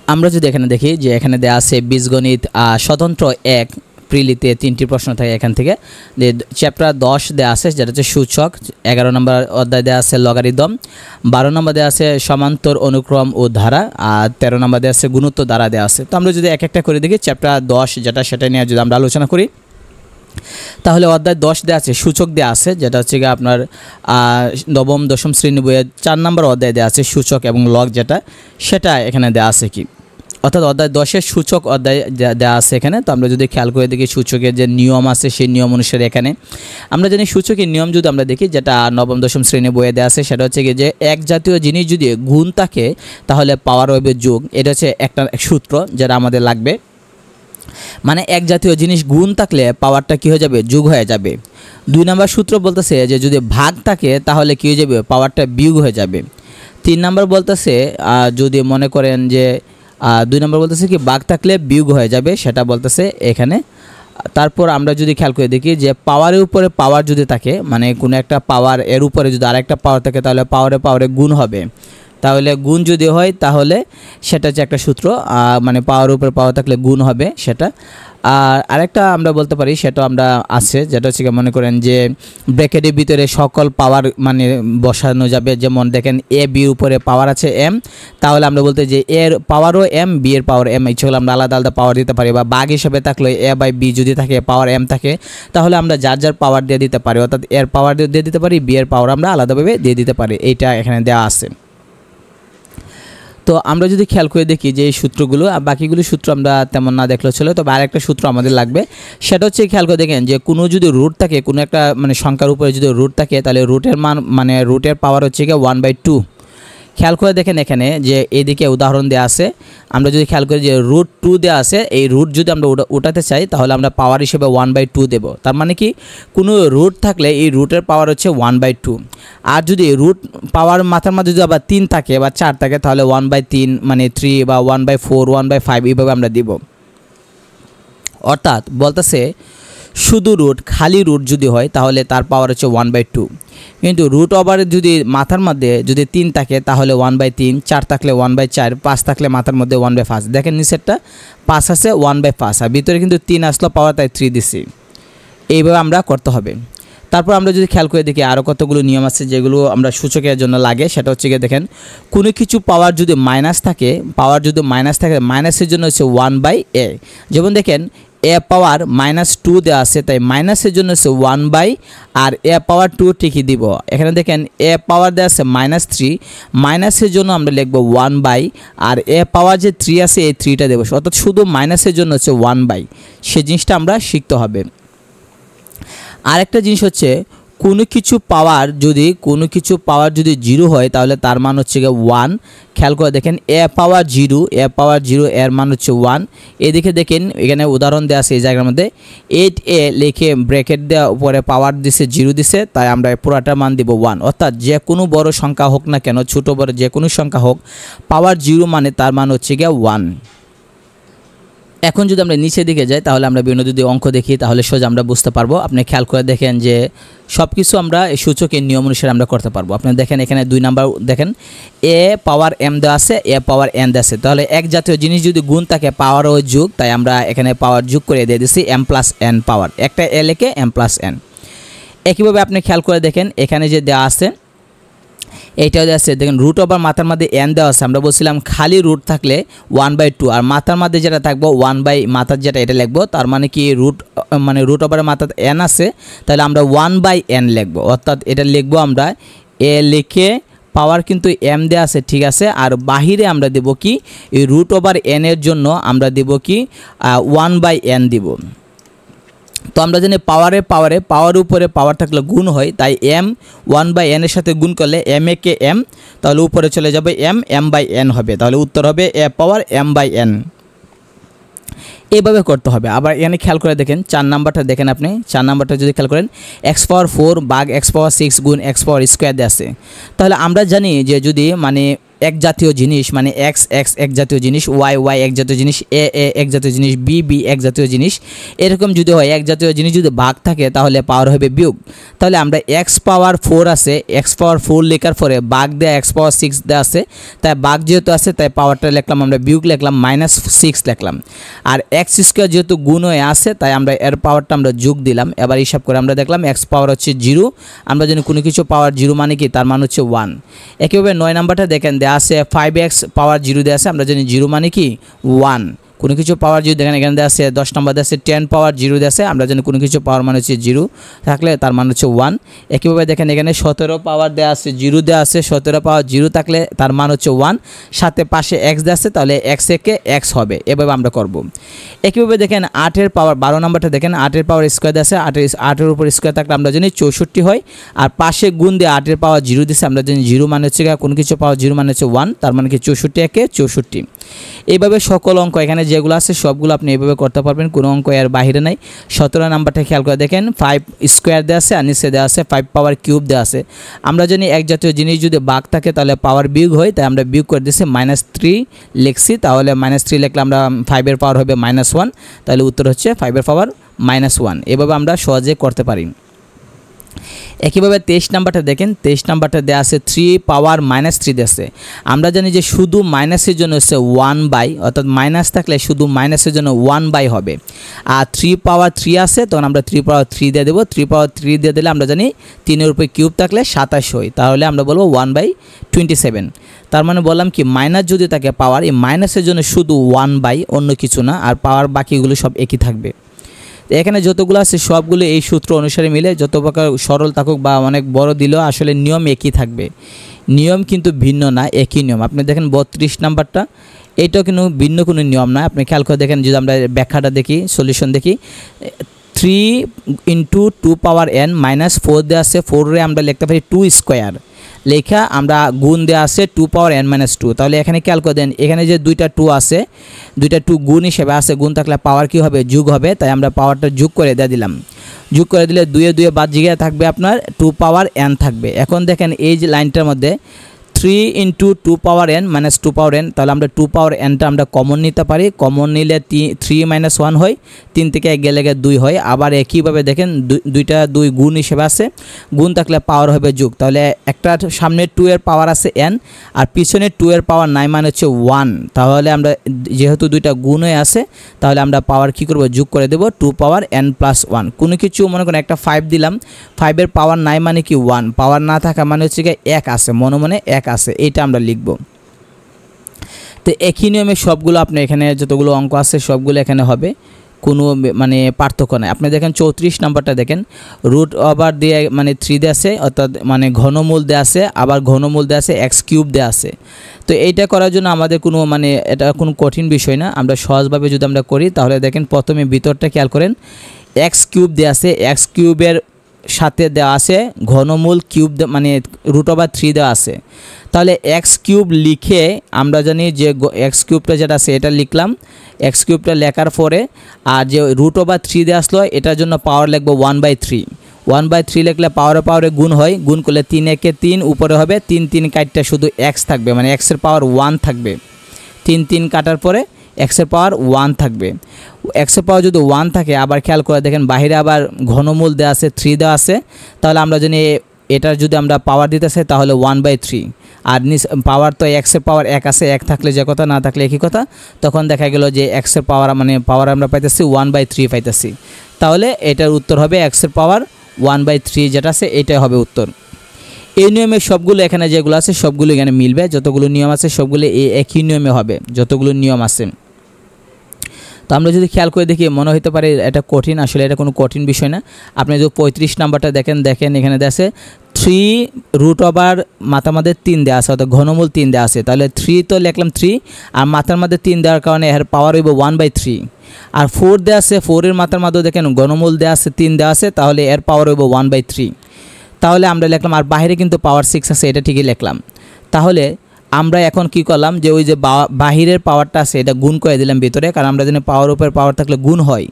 আমরা যদি এখানে দেখি যে এখানে দেওয়া আছে বীজগণিত স্বতন্ত্র 1 প্রিলিতে 3টি প্রশ্ন থাকে এখান থেকে। চ্যাপ্টার 10 দেওয়া আছে যেটা হচ্ছে সূচক, 11 নম্বর অধ্যায় দেওয়া আছে লগারিদম, 12 নম্বর দেওয়া আছে সমান্তর অনুক্রম ও ধারা, আর 13 নম্বর দেওয়া আছে গুণোত্তর দ্বারা দেওয়া আছে। তো আমরা যদি এক একটা করে দেখি চ্যাপ্টার 10 যেটা সেটা নিয়ে যদি আমরা আলোচনা করি তাহলে অধ্যায় 10 দেওয়া আছে সূচক দেওয়া আছে যেটা হচ্ছে কি আপনার নবম দশম শ্রেণী বইয়ের 4 নম্বর অধ্যায় দেওয়া আছে সূচক এবং লগ যেটা সেটা এখানে দেওয়া আছে কি, অর্থাৎ অধ্যায় 10-এর সূচক অধ্যায় দেওয়া আছে এখানে। তো আমরা যদি খেয়াল করে দেখি সূচকের যে নিয়ম আছে সেই নিয়ম অনুসারে এখানে আমরা জানি সূচকের নিয়ম যদি আমরা দেখি যেটা নবম দশম শ্রেণী বইয়ে দেওয়া আছে সেটা হচ্ছে কি যে এক জাতীয় জিনিস যদি গুণ থাকে তাহলে পাওয়ার হবে যোগ। এটা হচ্ছে একটা সূত্র যেটা আমাদের লাগবে, মানে এক জাতীয় জিনিস গুণ থাকলে পাওয়ারটা কী হয়ে যাবে, যোগ হয়ে যাবে। 2 নম্বর সূত্র বলতেছে যে যদি ভাগ থাকে তাহলে কী হয়ে যাবে, পাওয়ারটা বিয়োগ হয়ে যাবে। 3 নম্বর বলতেছে যদি মনে করেন যে 2 নম্বর বলতেছে কি ভাগ থাকলে বিয়োগ হয়ে যাবে, সেটা বলতেছে এখানে। তারপর আমরা যদি খেয়াল করে দেখি যে পাওয়ারের উপরে পাওয়ার যদি থাকে, মানে কোনো একটা পাওয়ার এর উপরে যদি আরেকটা পাওয়ার থাকে তাহলে পাওয়ারে গুণ হবে। তাহলে গুণ যদি হয় তাহলে সেটা হচ্ছে একটা সূত্র, মানে পাওয়ার উপরে পাওয়ার থাকলে গুণ হবে সেটা। আর আরেকটা আমরা বলতে পারি সেটা আমরা আছে যেটা হচ্ছে মনে করেন যে ব্র্যাকেটের ভিতরে সকল পাওয়ার মানে বসানো যাবে। যেমন দেখেন এ বির উপরে পাওয়ার আছে এম, তাহলে আমরা বলতে যে এর পাওয়ারও এম, বি এর পাওয়ার এম, ইচ্ছে হলে আমরা আলাদা আলাদা পাওয়ার দিতে পারি। বা ভাগ হিসেবে থাকলে এ বাই বি যদি থাকে পাওয়ার এম থাকে তাহলে আমরা যার যার পাওয়ার দিয়ে দিতে পারি, অর্থাৎ এর পাওয়ার দিয়ে দিতে পারি, বি এর পাওয়ার আমরা আলাদাভাবে দিয়ে দিতে পারি। এইটা এখানে দেওয়া আছে। তো আমরা যদি খেয়াল করে দেখি যে এই সূত্রগুলো আর বাকিগুলো সূত্র আমরা তেমন না দেখলেও চলে, তবে আরেকটা সূত্র আমাদের লাগবে সেটা হচ্ছে খেয়াল করে দেখেন যে কোনো যদি রুট থাকে, কোনো একটা মানে সংখ্যার উপরে যদি রুট থাকে তাহলে রুটের মান মানে রুটের পাওয়ার হচ্ছে কি 1/2। খেয়াল করে দেখেন এখানে যে এদিকে উদাহরণ দেওয়া আছে, আমরা যদি খেয়াল করি যে √2 দেওয়া আছে, এই রুট যদি আমরা উঠাতে চাই তাহলে আমরা পাওয়ার হিসেবে 1/2 দেব। তার মানে কি কোনো রুট থাকলে এই রুটের পাওয়ার হচ্ছে 1/2। আর যদি রুট পাওয়ার মাথার মধ্যে যদি আবার 3 থাকে বা 4 থাকে তাহলে 1/3 মানে 3 বা 1/4 1/5 এইভাবে আমরা দিব। অর্থাৎ বলতেছে শুধু রুট খালি রুট যদি হয় তাহলে তার পাওয়ার হচ্ছে 1/2, কিন্তু রুট ওভার যদি মাথার মধ্যে যদি 3 থাকে তাহলে 1/3, 4 থাকলে 1/4, 5 থাকলে মাথার মধ্যে 1/5। দেখেন নিচেরটা 5 আছে 1/5 আর ভিতরে কিন্তু 3 আসলো পাওয়ার, তাই 3 দিছি। এইভাবে আমরা করতে হবে। তারপর আমরা যদি খেয়াল করে দেখি আরও কতগুলো নিয়ম আছে যেগুলো আমরা সূচকের জন্য লাগে, সেটা হচ্ছে গিয়ে দেখেন কোনো কিছু পাওয়ার যদি মাইনাস থাকে, মাইনাসের জন্য হচ্ছে 1/a। যেমন দেখেন এ পাওয়ার -2 দেওয়া আছে, তাই মাইনাসের জন্য হচ্ছে 1/, আর এ পাওয়ার 2 ঠিকই দিব। এখানে দেখেন এ পাওয়ার দেওয়া আছে -3, মাইনাসের জন্য আমরা লিখব 1/, আর এ পাওয়ার যে 3 আছে এই 3টা দেবো, অর্থাৎ শুধু মাইনাসের জন্য হচ্ছে 1/। সেই জিনিসটা আমরা শিখতে হবে। আরেকটা জিনিস হচ্ছে কোনো কিছু পাওয়ার যদি 0 হয় তাহলে তার মান হচ্ছে 1। খেয়াল করে দেখেন এ পাওয়ার 0 এর মান হচ্ছে 1। এদিকে দেখেন এখানে উদাহরণ দেওয়া আছে এই জায়গার মধ্যে 8a লিখে ব্র্যাকেট দেওয়া উপরে পাওয়ার দিছে 0 দিছে, তাই আমরা পুরাটার মান দিব 1। অর্থাৎ যে কোনো বড় সংখ্যা হোক না কেন, ছোট বড় যে কোনো সংখ্যা হোক, পাওয়ার 0 মানে তার মান হচ্ছে 1। এখন যদি আমরা নিচের দিকে যাই তাহলে আমরা বিভিন্ন যদি অঙ্ক দেখি তাহলে সোজা আমরা বুঝতে পারবো। আপনি খেয়াল করে দেখেন যে সব কিছু আমরা এই সূচকের নিয়ম অনুসারে আমরা করতে পারবো। আপনি দেখেন এখানে 2 নাম্বার দেখেন এ পাওয়ার m দেওয়া আছে, এ পাওয়ার n দেওয়া আছে, তাহলে এক জাতীয় জিনিস যদি গুণ থাকে পাওয়ার ও যোগ, তাই আমরা এখানে পাওয়ার যোগ করে দিয়ে দিচ্ছি m+n পাওয়ার, একটা এ লিখে m+n। একইভাবে আপনি খেয়াল করে দেখেন এখানে যে দেওয়া আছে এইটাও দেওয়া আছে, দেখেন রুট ওভার মাথার মধ্যে n দেওয়া আছে, আমরা বলছিলাম খালি রুট থাকলে 1/2 আর মাথার মধ্যে যেটা থাকবো 1/, মাথার যেটা এটা লিখবো, তার মানে কি রুট ওভারের মাথার n আছে তাহলে আমরা 1/n লিখবো। অর্থাৎ এটা লিখবো আমরা এ লিখে পাওয়ার কিন্তু m দেওয়া আছে, ঠিক আছে, আর বাহিরে আমরা দেব কি এই রুট ওভার n এর জন্য আমরা দেব কি 1/n দিব। তো আমরা জানি পাওয়ার উপরে পাওয়ার থাকলে গুণ হয়, তাই m 1/n এর সাথে গুণ করলে m এ কে m, তাহলে উপরে চলে যাবে m/n হবে, তাহলে উত্তর হবে a পাওয়ার m/n। এইভাবে করতে হবে। আবার এখানে খেয়াল করে দেখেন 4 নাম্বারটা দেখেন, আপনি 4 নাম্বারটা যদি খেয়াল করেন x⁴ ভাগ x⁴ 6 গুণ x⁴² আছে। তাহলে আমরা জানি যে যদি মানে এক জাতীয় জিনিস, মানে এক্স এক্স এক জাতীয় জিনিস, ওয়াই ওয়াই এক জাতীয় জিনিস, এ এ এক জাতীয় জিনিস, বি বি এক জাতীয় জিনিস, এরকম যদি হয় এক জাতীয় জিনিস যদি ভাগ থাকে তাহলে পাওয়ার হবে বিয়োগ। তাহলে আমরা এক্স পাওয়ার 4 আছে, এক্স পাওয়ার 4 লেখার পরে ভাগ দেয়া এক্স পাওয়ার 6 দেওয়া আছে, তাই ভাগ যেহেতু আছে তাই পাওয়ারটা লিখলাম আমরা বিয়োগ লিখলাম, -6 লিখলাম। আর এক্স স্কোয়ার যেহেতু গুণ হয়ে আছে তাই আমরা এর পাওয়ারটা আমরা যোগ দিলাম। এবার হিসাব করে আমরা দেখলাম এক্স পাওয়ার হচ্ছে 0, আমরা যদি কোনো কিছু পাওয়ার 0 মানে কি, তার মান হচ্ছে 1। একইভাবে 9 নাম্বারটা দেখেন দেওয়া আছে 5x পাওয়ার 0 দেওয়া আছে, আমরা জানি 0 মানে কি 1। কোনো কিছু পাওয়ার যদি দেখেন এখানে দেওয়া আছে 10 নম্বর দেওয়া আছে 10 পাওয়ার 0 দেওয়া আছে, আমরা জানি কোনো কিছু পাওয়ার মানে হচ্ছে 0 থাকলে তার মান হচ্ছে 1। একইভাবে দেখেন এখানে 17 পাওয়ার দেওয়া আছে 0 দেওয়া আছে, 17 পাওয়ার 0 থাকলে তার মান হচ্ছে 1, সাথে পাশে x দেওয়া আছে তাহলে x একে x হবে, এভাবে আমরা করব। একইভাবে দেখেন 8 এর পাওয়ার 12 নম্বরটা দেখেন 8 এর পাওয়ার স্কোয়ার দেওয়া আছে, 8 এর উপর স্কোয়ার থাকলে আমরা জানি 64 হয়, আর পাশে গুণ দিয়ে 8 এর পাওয়ার 0 দিচ্ছে, আমরা জানি 0 মানে হচ্ছে কোনো কিছু পাওয়ার 0 মানে হচ্ছে 1, তার মানে কি 64 একে 64। এইভাবে সকল অঙ্ক এখানে যেগুলো আছে সবগুলো আপনি এইভাবে করতে পারবেন, কোনো অঙ্ক এর বাইরে নাই। 17 নাম্বারটা খেয়াল করে দেখেন 5 স্কোয়ার দেওয়া আছে আর নিচে দেওয়া আছে 5 পাওয়ার কিউব দেওয়া আছে, আমরা জানি এক জাতীয় জিনিস যদি ভাগ থাকে তাহলে পাওয়ার বিয়োগ হয়, তাই আমরা বিয়োগ করে দিচ্ছি -3 লিখছি, তাহলে -3 লিখলে আমরা 5 এর পাওয়ার হবে -1, তাহলে উত্তর হচ্ছে 5 এর পাওয়ার -1। এভাবে আমরা সহজে করতে পারি। একইভাবে 23 নাম্বারটা দেখেন, 23 নাম্বারটা দেওয়া আছে 3 পাওয়ার -3 দেওয়া। আমরা জানি যে শুধু মাইনাসের জন্য হচ্ছে 1/, অর্থাৎ মাইনাস থাকলে শুধু মাইনাসের জন্য 1/, হবে। আর 3 পাওয়ার 3 আছে তখন আমরা 3 পাওয়ার 3 দিয়ে দেবো, 3 পাওয়ার 3 দিয়ে দিলে আমরা জানি 3 এর উপরে কিউব থাকলে 27 হয়, তাহলে আমরা বলবো 1/27। তার মানে বললাম কি মাইনাস যদি থাকে পাওয়ার, এই মাইনাসের জন্য শুধু 1/, অন্য কিছু না, আর পাওয়ার বাকিগুলো সব একই থাকবে। এখানে যতগুলো আছে সবগুলো এই সূত্র অনুসারে মিলে, যত প্রকার সরল থাকুক বা অনেক বড় দিলেও আসলে নিয়ম একই থাকবে, নিয়ম কিন্তু ভিন্ন না, একই নিয়ম। আপনি দেখেন 32 নাম্বারটা, এইটাও কিন্তু ভিন্ন কোনো নিয়ম না। আপনি খেয়াল করে দেখেন, যদি আমরা ব্যাখ্যাটা দেখি, সলিউশন দেখি, 3 × 2 পাওয়ার n -4 দেওয়া আছে, 4 রে আমরা লিখতে পারি 2 স্কোয়ার লেখা, আমরা গুণ দেওয়া আছে 2 পাওয়ার n -2। তাহলে এখানে খেয়াল করে দেন এখানে যে দুইটা 2 আছে, দুইটা 2 গুণ হিসেবে আছে, গুণ থাকলে পাওয়ার কি হবে, যোগ হবে, তাই আমরা পাওয়ারটা যোগ করে দিয়ে দিলাম। যোগ করে দিলে 2 এ 2 বাদ জিগে থাকবে আপনার 2 পাওয়ার n থাকবে। এখন দেখেন এই যে লাইনটার মধ্যে 3 × 2 পাওয়ার n -2 পাওয়ার n, তাহলে আমরা 2 পাওয়ার nটা আমরা কমন নিতে পারি, কমন নিলে 3 - 1 হয়, 3 থেকে 1 গেলে 2 হয়। আবার একইভাবে দেখেন দুইটা 2 গুণ হিসেবে আছে, গুণ থাকলে পাওয়ার হবে যোগ, তাহলে একটা সামনে 2 এর পাওয়ার আছে n আর পিছনে 2 এর পাওয়ার নাই মানে হচ্ছে 1, তাহলে আমরা যেহেতু দুইটা গুণ হয়ে আছে তাহলে আমরা পাওয়ার কি করব, যোগ করে দেব 2 পাওয়ার n + 1। কোনো কিছু মনে করেন একটা 5 দিলাম, 5 এর পাওয়ার নাই মানে কি 1, পাওয়ার না থাকা মানে হচ্ছে 1 আছে, মনে মনে 1 আছে, এটা আমরা লিখব। তো একই নিয়মে সবগুলো আপনি এখানে যতগুলো অঙ্ক আছে সবগুলো এখানে হবে, কোনো মানে পার্থক্য নাই। আপনি দেখেন 34 নাম্বারটা দেখেন, রুট ওভার দিয়ে মানে 3 দেওয়া আছে, অর্থাৎ মানে ঘনমূল দেওয়া আছে, আবার ঘনমূল দেওয়া আছে x³ দেওয়া আছে। তো এইটা করার জন্য আমাদের কোনো মানে এটা কোনো কঠিন বিষয় না, আমরা সহজভাবে যদি আমরা করি তাহলে দেখেন প্রথমে ভিতরটা খেয়াল করেন, x³ দেওয়া আছে, x³ সাথে দেওয়া আছে ঘনমূল কিউব মানে √3 দেওয়া আছে, তাহলে x³ লিখে আমরা জানি যে x³ যেটা আছে এটা লিখলাম, x³ লেখার পরে আর যে √3 দিয়ে আসলো এটার জন্য পাওয়ার লিখবো 1/3, 1/3 লিখলে পাওয়ারে গুণ হয়, গুণ করলে 3 একে 3 উপরে হবে, 3 3 কাটটা শুধু x থাকবে, মানে x এর পাওয়ার 1 থাকবে, 3 3 কাটার পরে x এর পাওয়ার 1 থাকবে। x এর পাওয়ার যদি 1 থাকে, আবার খেয়াল করে দেখেন বাইরে আবার ঘনমূল দেওয়া আছে 3 দেওয়া আছে, তাহলে আমরা জানি এটার যদি আমরা পাওয়ার দিতে চাই তাহলে 1/3, আর পাওয়ার তো x এর পাওয়ার 1 আছে, 1 থাকলে যে কথা, না থাকলে একই কথা, তখন দেখা গেল যে x এর পাওয়ার মানে পাওয়ার আমরা পাইতেছি 1/3 পাইতেছি, তাহলে এটার উত্তর হবে x এর পাওয়ার 1/3 যেটা আছে এটাই হবে উত্তর। এই নিয়মের সবগুলো এখানে যেগুলো আছে সবগুলো এখানে মিলবে, যতগুলো নিয়ম আছে সবগুলো একই নিয়মে হবে, যতগুলো নিয়ম আছে। তো আমরা যদি খেয়াল করে দেখি মনে হতে পারে এটা কঠিন, আসলে এটা কোনো কঠিন বিষয় না। আপনি যদি 35 নাম্বারটা দেখেন এখানে দেখে 3 √ মাথার মধ্যে 3 দেওয়া আছে, অর্থাৎ ঘনমূল 3 দেওয়া আছে, তাহলে 3 তো লিখলাম 3 আর মাথার মধ্যে 3 দেওয়ার কারণে এর পাওয়ার হইব 1/3, আর 4 দেওয়া আছে, 4 এর মাথার মধ্যে দেখেন ঘনমূল দেওয়া আছে 3 দেওয়া আছে, তাহলে এর পাওয়ার হইব 1/3, তাহলে আমরা লিখলাম, আর বাইরে কিন্তু পাওয়ার 6 আছে, এটা ঠিকই লিখলাম। তাহলে আমরা এখন কি করলাম যে ওই যে বাহিরের পাওয়ারটা আছে এটা গুণ করে দিলাম ভিতরে, কারণ আমরা জানি পাওয়ার উপর পাওয়ার থাকলে গুণ হয়।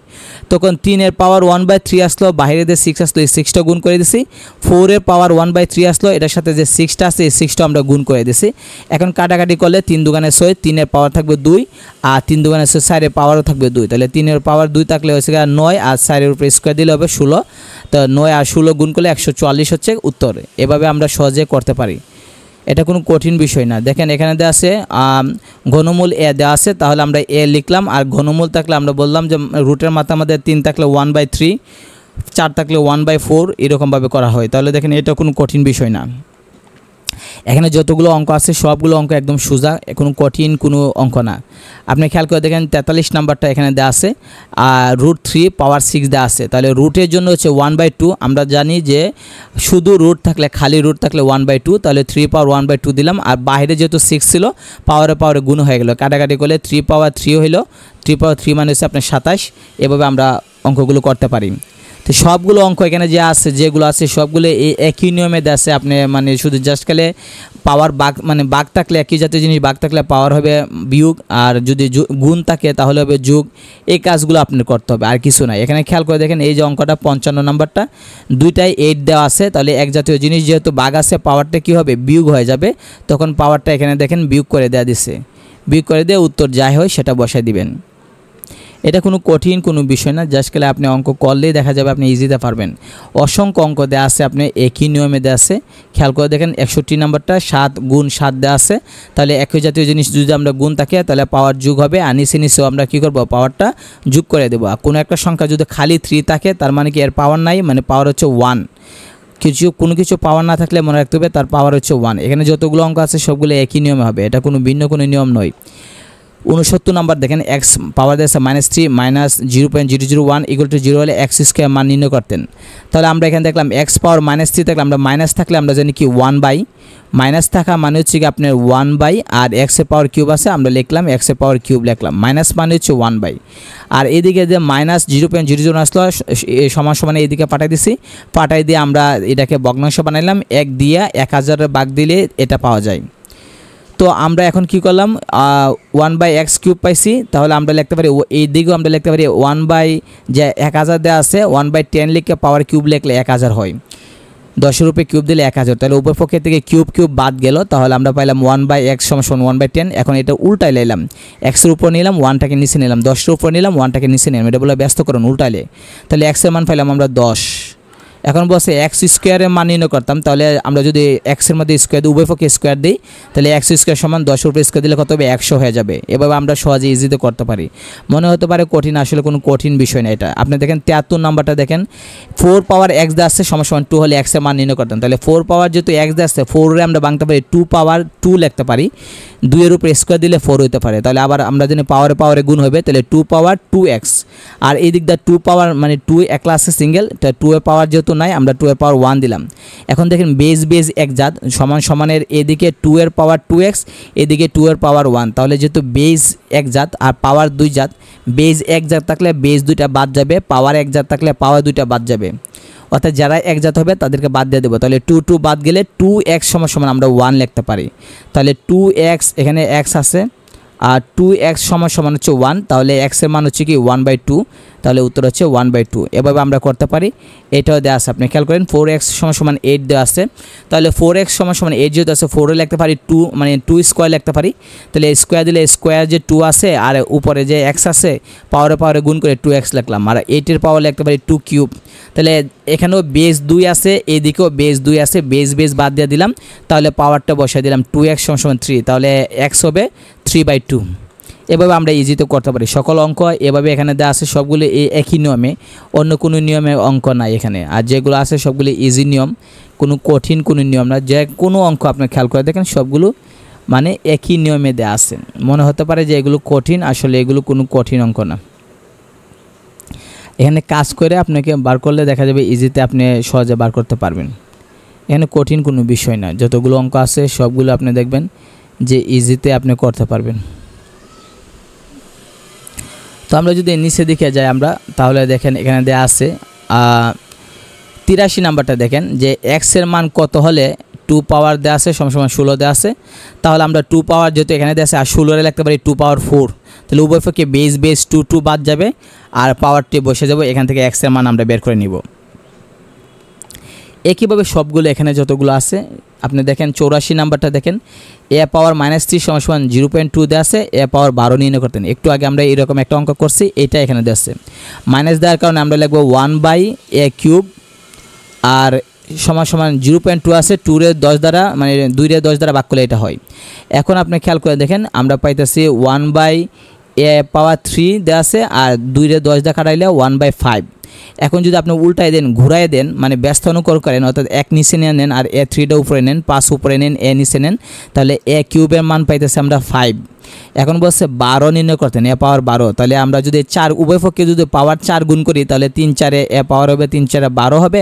তখন 3-এর পাওয়ার 1/3 আসলো, বাহিরে যে 6 আসলো এই 6টা গুণ করে দিছি। 4-এর পাওয়ার 1/3 আসলো, এটার সাথে যে 6টা আছে এই 6টা আমরা গুণ করে দিছি। এখন কাটাকাটি করলে 3 দুগুণে 6, 3-এর পাওয়ার থাকবে 2 আর 3 দুগুণে 6, 4-এর পাওয়ারও থাকবে 2। তাহলে 3-এর পাওয়ার 2 থাকলে হচ্ছে 9 আর 4-এর উপরে স্কোয়ার দিলে হবে 16। তো 9 আর 16 গুণ করলে 144 হচ্ছে উত্তর। এভাবে আমরা সহজে করতে পারি, এটা কোনো কঠিন বিষয় না। দেখেন এখানে দেওয়া আছে ঘনমূল এ দেওয়া আছে, তাহলে আমরা এ লিখলাম। আর ঘনমূল থাকলে আমরা বললাম যে রুটের মাথা আমাদের 3 থাকলে 1/3, 4 থাকলে 1/4 এরকমভাবে করা হয়। তাহলে দেখেন এটা কোনো কঠিন বিষয় না। এখানে যতগুলো অঙ্ক আছে সবগুলো অঙ্ক একদম সোজা, কোনো কঠিন কোনো অঙ্ক না। আপনি খেয়াল করে দেখেন 43 নাম্বারটা এখানে দেওয়া আছে আর √3 পাওয়ার 6 দেওয়া আছে। তাহলে রুটের জন্য হচ্ছে 1/2। আমরা জানি যে শুধু রুট থাকলে, খালি রুট থাকলে 1/2, তাহলে 3 পাওয়ার 1/2 দিলাম। আর বাইরে যেহেতু 6 ছিল পাওয়ারে গুণ হয়ে গেল, কাটাকাটি করলে 3 পাওয়ার 3 হইলো। 3 পাওয়ার 3 মানে হচ্ছে আপনার 27। এভাবে আমরা অঙ্কগুলো করতে পারি। তো সবগুলো অঙ্ক এখানে যে আছে, যেগুলো আছে সবগুলো এই একই নিয়মে দেওয়া আছে। আপনি মানে শুধু জাস্ট খালি পাওয়ার বাঘ থাকলে, একই জাতীয় জিনিস বাঘ থাকলে পাওয়ার হবে বিয়োগ, আর যদি গুণ থাকে তাহলে হবে যোগ। এই কাজগুলো আপনার করতে হবে, আর কিছু নাই। এখানে খেয়াল করে দেখেন এই যে অঙ্কটা 55 নাম্বারটা, দুইটাই 8 দেওয়া আছে। তাহলে এক জাতীয় জিনিস যেহেতু বাঘ আছে, পাওয়ারটা কী হবে বিয়োগ হয়ে যাবে। তখন পাওয়ারটা এখানে দেখেন বিয়োগ করে দেওয়া দিচ্ছে, বিয়োগ করে দিয়ে উত্তর যাই হয় সেটা বসায় দিবেন। এটা কোনো কঠিন কোনো বিষয় না, জাস্ট খেলে আপনি অঙ্ক করলেই দেখা যাবে আপনি ইজিতে পারবেন। অসংখ্য অঙ্ক দেওয়া আছে, আপনি একই নিয়মে দেওয়া আছে। খেয়াল করে দেখেন 61 নাম্বারটা 7 গুণ 7 দেওয়া আছে। তাহলে একই জাতীয় জিনিস যদি আমরা গুণ থাকে তাহলে পাওয়ার যোগ হবে, আর নিচেও আমরা কী করবো পাওয়ারটা যোগ করে দেবো। আর কোনো একটা সংখ্যা যদি খালি 3 থাকে তার মানে কি এর পাওয়ার নাই, মানে পাওয়ার হচ্ছে 1। কোনো কিছু পাওয়ার না থাকলে মনে রাখতে হবে তার পাওয়ার হচ্ছে 1। এখানে যতগুলো অঙ্ক আছে সবগুলো একই নিয়মে হবে, এটা কোনো ভিন্ন কোনো নিয়ম নয়। 69 নাম্বার দেখেন এক্স পাওয়ার দিয়েছে -3 -0.001 = 0 হলে x স্কোয়ার মান নির্ণয় করতেন। তাহলে আমরা এখানে দেখলাম এক্স পাওয়ার -3 থাকলে আমরা মাইনাস থাকলে আমরা জানি কি 1/, মাইনাস থাকা মানে হচ্ছে কি আপনার 1/, আর এক্সের পাওয়ার কিউব আছে আমরা লিখলাম এক্সের পাওয়ার কিউব লিখলাম, মাইনাস মানে হচ্ছে 1/। আর এদিকে যে -0.00 আসলো সমান সমান এইদিকে পাঠাই দিছি, পাঠাই দিয়ে আমরা এটাকে ভগ্নাংশ বানাইলাম, 1 দিয়ে 1000 ভাগ দিলে এটা পাওয়া যায়। তো আমরা এখন কি করলাম 1/x³ পাইছি, তাহলে আমরা লিখতে পারি এই দিকেও আমরা লিখতে পারি 1/ যে 1000 দেওয়া আছে 1/10 লিখে পাওয়ার কিউব লিখলে 1000 হয়। 10-এর উপরে কিউব দিলে 1000, তাহলে উপর পক্ষের থেকে কিউব বাদ গেল, তাহলে আমরা পাইলাম 1/x = 1/10। এখন এটা উল্টাই নিলাম, এক্সের উপর নিলাম 1টাকে নিচে নিলাম, 10-এর উপর নিলাম 1টাকে নিচে নিলাম, এটা বলে ব্যস্তকরণ উল্টাইলে। তাহলে এক্সের মান পাইলাম আমরা 10। এখন বলছে এক্স স্কোয়ারের মান নির্ণয় করতাম, তাহলে আমরা যদি এক্সের মধ্যে স্কোয়ার দিই, উভয় পক্ষে স্কোয়ার দিই, তাহলে x স্কোয়ার সমান 10-এর উপরে স্কোয়ার দিলে কত হবে 100 হয়ে যাবে। এভাবে আমরা সহজে ইজিতে করতে পারি। মনে হতে পারে কঠিন, আসলে কোনো কঠিন বিষয় না এটা। আপনি দেখেন 73 নাম্বারটা দেখেন 4 পাওয়ার x দেওয়া আছে সমান 2 হলে x এর মান নির্ণয় করতাম। তাহলে 4 পাওয়ার যেহেতু x দেওয়া আছে 4-এ আমরা ভাঙতে পারি 2 পাওয়ার 2 লিখতে পারি, 2-এর উপরে স্কোয়ার দিলে 4 হতে পারে। তাহলে আবার আমরা জানি পাওয়ারে গুণ হবে, তাহলে 2 পাওয়ার 2x। আর এই দিকটা 2 পাওয়ার মানে 2 একলা আছে সিঙ্গেল, তাহলে 2 এর পাওয়ার যেহেতু নাই আমরা 2 এর পাওয়ার 1 দিলাম। এখন দেখেন বেজ এক জাত সমানের এদিকে 2 এর পাওয়ার 2x, এদিকে 2 এর পাওয়ার 1। তাহলে যেহেতু বেজ এক জাত আর পাওয়ার 2 জাত, বেজ এক জাত থাকলে বেজ 2টা বাদ যাবে, পাওয়ার এক জাত থাকলে পাওয়ার 2টা বাদ যাবে, অর্থাৎ যারা এক জাত হবে তাদেরকে বাদ দিয়ে দেবো। তাহলে 2 বাদ গেলে 2x সমান আমরা 1 লিখতে পারি। তাহলে 2x এখানে x আছে আর 2x সমান হচ্ছে 1, তাহলে x এর মান হচ্ছে কি 1/2, তাহলে উত্তর হচ্ছে 1/2। এভাবে আমরা করতে পারি। এটাও দেওয়া আছে, আপনি খেয়াল করেন 4x সমান 8 দেওয়া আছে, তাহলে 4x সমান 8 যেহেতু আছে 4 লিখতে পারি 2 মানে 2 স্কোয়ার লিখতে পারি। তাহলে স্কোয়ার দিলে স্কোয়ার যে 2 আছে আর উপরে যে x আছে পাওয়ারে গুণ করে 2x লিখলাম, আর 8-এর পাওয়ার লিখতে পারি 2 কিউব। তাহলে এখানেও বেজ 2 আছে, এদিকেও বেজ 2 আছে, বেজ বাদ দিয়ে দিলাম, তাহলে পাওয়ারটা বসাই দিলাম 2x সমান 3, তাহলে x হবে 3/2। এভাবে আমরা ইজিতে করতে পারি সকল অঙ্ক। এভাবে এখানে দেওয়া আছে সবগুলো একই নিয়মে, অন্য কোনো নিয়মে অঙ্ক নাই এখানে। আর যেগুলো আছে সবগুলো ইজি নিয়ম, কোনো কঠিন কোনো নিয়ম না। যে কোনো অঙ্ক আপনার খেয়াল করে দেখেন সবগুলো মানে একই নিয়মে দেওয়া আছে। মনে হতে পারে যে এগুলো কঠিন, আসলে এগুলো কোনো কঠিন অঙ্ক না। এখানে কাজ করে আপনাকে বার করলে দেখা যাবে ইজিতে আপনি সহজে বার করতে পারবেন। এখানে কঠিন কোনো বিষয় না, যতগুলো অঙ্ক আছে সবগুলো আপনি দেখবেন যে ইজিতে আপনি করতে পারবেন। তো আমরা যদি নিচে দিকে যাই আমরা, তাহলে দেখেন এখানে দেওয়া আছে 83 নাম্বারটা দেখেন যে এক্স এর মান কত হলে 2 পাওয়ার দেওয়া আছে সমান 16 দেওয়া আছে, তাহলে আমরা 2 পাওয়ার যেহেতু এখানে দেওয়া আছে আর 16 এর লিখতে পারি 2 পাওয়ার 4, তাহলে উভয় পক্ষে বেস 2 বাদ যাবে আর পাওয়ারটি বসে যাবে, এখান থেকে এক্স এর মান আমরা বের করে নিব। একইভাবে সবগুলো এখানে যতগুলো আছে আপনি দেখেন 84 নাম্বারটা দেখেন এ পাওয়ার -3 সমান 0.2 দেওয়া আছে, এ পাওয়ার 12 নির্ণয় করতেন। একটু আগে আমরা এরকম একটা অঙ্ক করছি, এটা এখানে দেওয়া আছে। মাইনাস দেওয়ার কারণে আমরা লিখব 1/a³ আর সমান 0.2 আছে 2 রে 10 দ্বারা মানে 2 রে 10 দ্বারা ভাগ করলে এটা হয়। এখন আপনি খেয়াল করে দেখেন আমরা পাইতেছি 1/a³ দেওয়া আছে আর 2 রে 10 দ্বারা কাটাইলে 1/5। এখন যদি আপনি উল্টায় দেন ঘুরায় দেন মানে ব্যস্ত অনুকর করেন অর্থাৎ 1 নিচে নিয়ে নেন আর a3টা উপরে নেন, 5 উপরে নেন, a নিচে নেন, তাহলে a³ এর মান পাইতেছি আমরা 5। এখন বলছে 12 নির্ণয় করতেন, এ পাওয়ার 12, তাহলে আমরা যদি 4 উভয় পক্ষে যদি পাওয়ার 4 গুণ করি তাহলে 3 4 এ পাওয়ার হবে 3 4 12 হবে,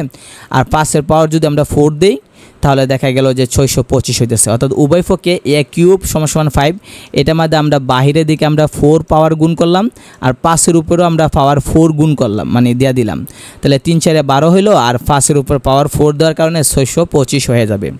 আর 5 এর পাওয়ার যদি আমরা 4 দিই তাহলে দেখা গেল যে 625 হইতেছে। অর্থাৎ উভয় পক্ষে a³ সমান 5, এটার মধ্যে আমরা বাহিরের দিকে আমরা 4 পাওয়ার গুণ করলাম আর 5 এর উপরেও আমরা পাওয়ার 4 গুণ করলাম মানে দিয়ে দিলাম, তাহলে 3 4 12 হইলো আর 5 এর উপর পাওয়ার 4 দেওয়ার কারণে 625 হয়ে যাবে।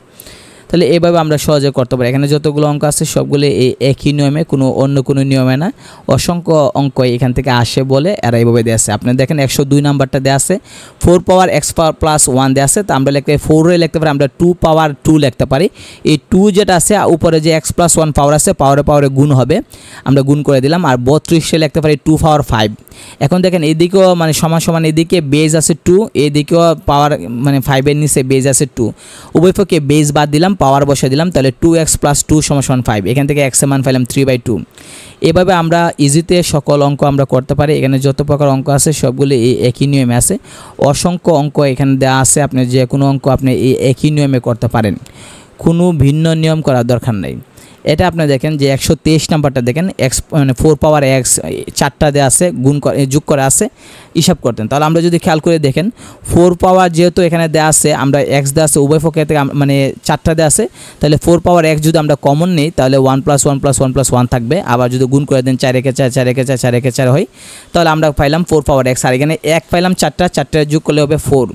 তাহলে এইভাবে আমরা সহজে করতে পারি। এখানে যতগুলো অঙ্ক আছে সবগুলো এই একই নিয়মে, অন্য কোনো নিয়মে না, অসংখ্য অঙ্ক এখান থেকে আসে বলে এরা এইভাবে দেওয়া আছে। আপনি দেখেন 102 নাম্বারটা দেওয়া আছে 4 পাওয়ার x পাওয়ার প্লাস 1 দেওয়া আছে, তা আমরা লিখতে 4 এ লিখতে পারি আমরা 2 পাওয়ার 2 লিখতে পারি। এই 2 যেটা আছে উপরে যে x প্লাস 1 পাওয়ার আছে পাওয়ারে গুণ হবে, আমরা গুণ করে দিলাম, আর 32 এ লিখতে পারি 2 পাওয়ার 5। এখন দেখেন এদিকেও মানে সমান এদিকে বেজ আছে 2, এদিকেও পাওয়ার মানে 5 এর নিচে বেজ আছে 2, উভয় পক্ষে বেজ বাদ দিলাম পাওয়ার বসে দিলাম, তাহলে 2x প্লাস 2 সমান 5। এখান থেকে x এর মান পেলাম 3/2। এভাবে আমরা ইজিতে সকল অঙ্ক আমরা করতে পারি। এখানে যত প্রকার অঙ্ক আছে সবগুলো এই একই নিয়মে আছে, অসংখ্য অঙ্ক এখানে দেওয়া আছে, আপনি যে কোনো অঙ্ক আপনি এই একই নিয়মে করতে পারেন, কোনো ভিন্ন নিয়ম করার দরকার নেই। এটা আপনি দেখেন যে 123 নাম্বারটা দেখেন x মানে 4 পাওয়ার x 4টা দেওয়া আছে গুণ করে যোগ করে আছে হিসাব করতেন, তাহলে আমরা যদি খেয়াল করে দেখেন 4 পাওয়ার যেহেতু এখানে দেওয়া আছে আমরা x দেওয়া আছে উভয় পক্ষে থেকে মানে 4টা দেওয়া আছে, তাহলে 4 পাওয়ার x যদি আমরা কমন নিই তাহলে 1 + 1 + 1 + 1 থাকবে, আবার যদি গুণ করে দেন 4 একে 4 4 একে 4 4 একে 4 হয়, তাহলে আমরা পাইলাম 4 পাওয়ার x, আর এখানে 1 পাইলাম 4টা যোগ করলে হবে 4।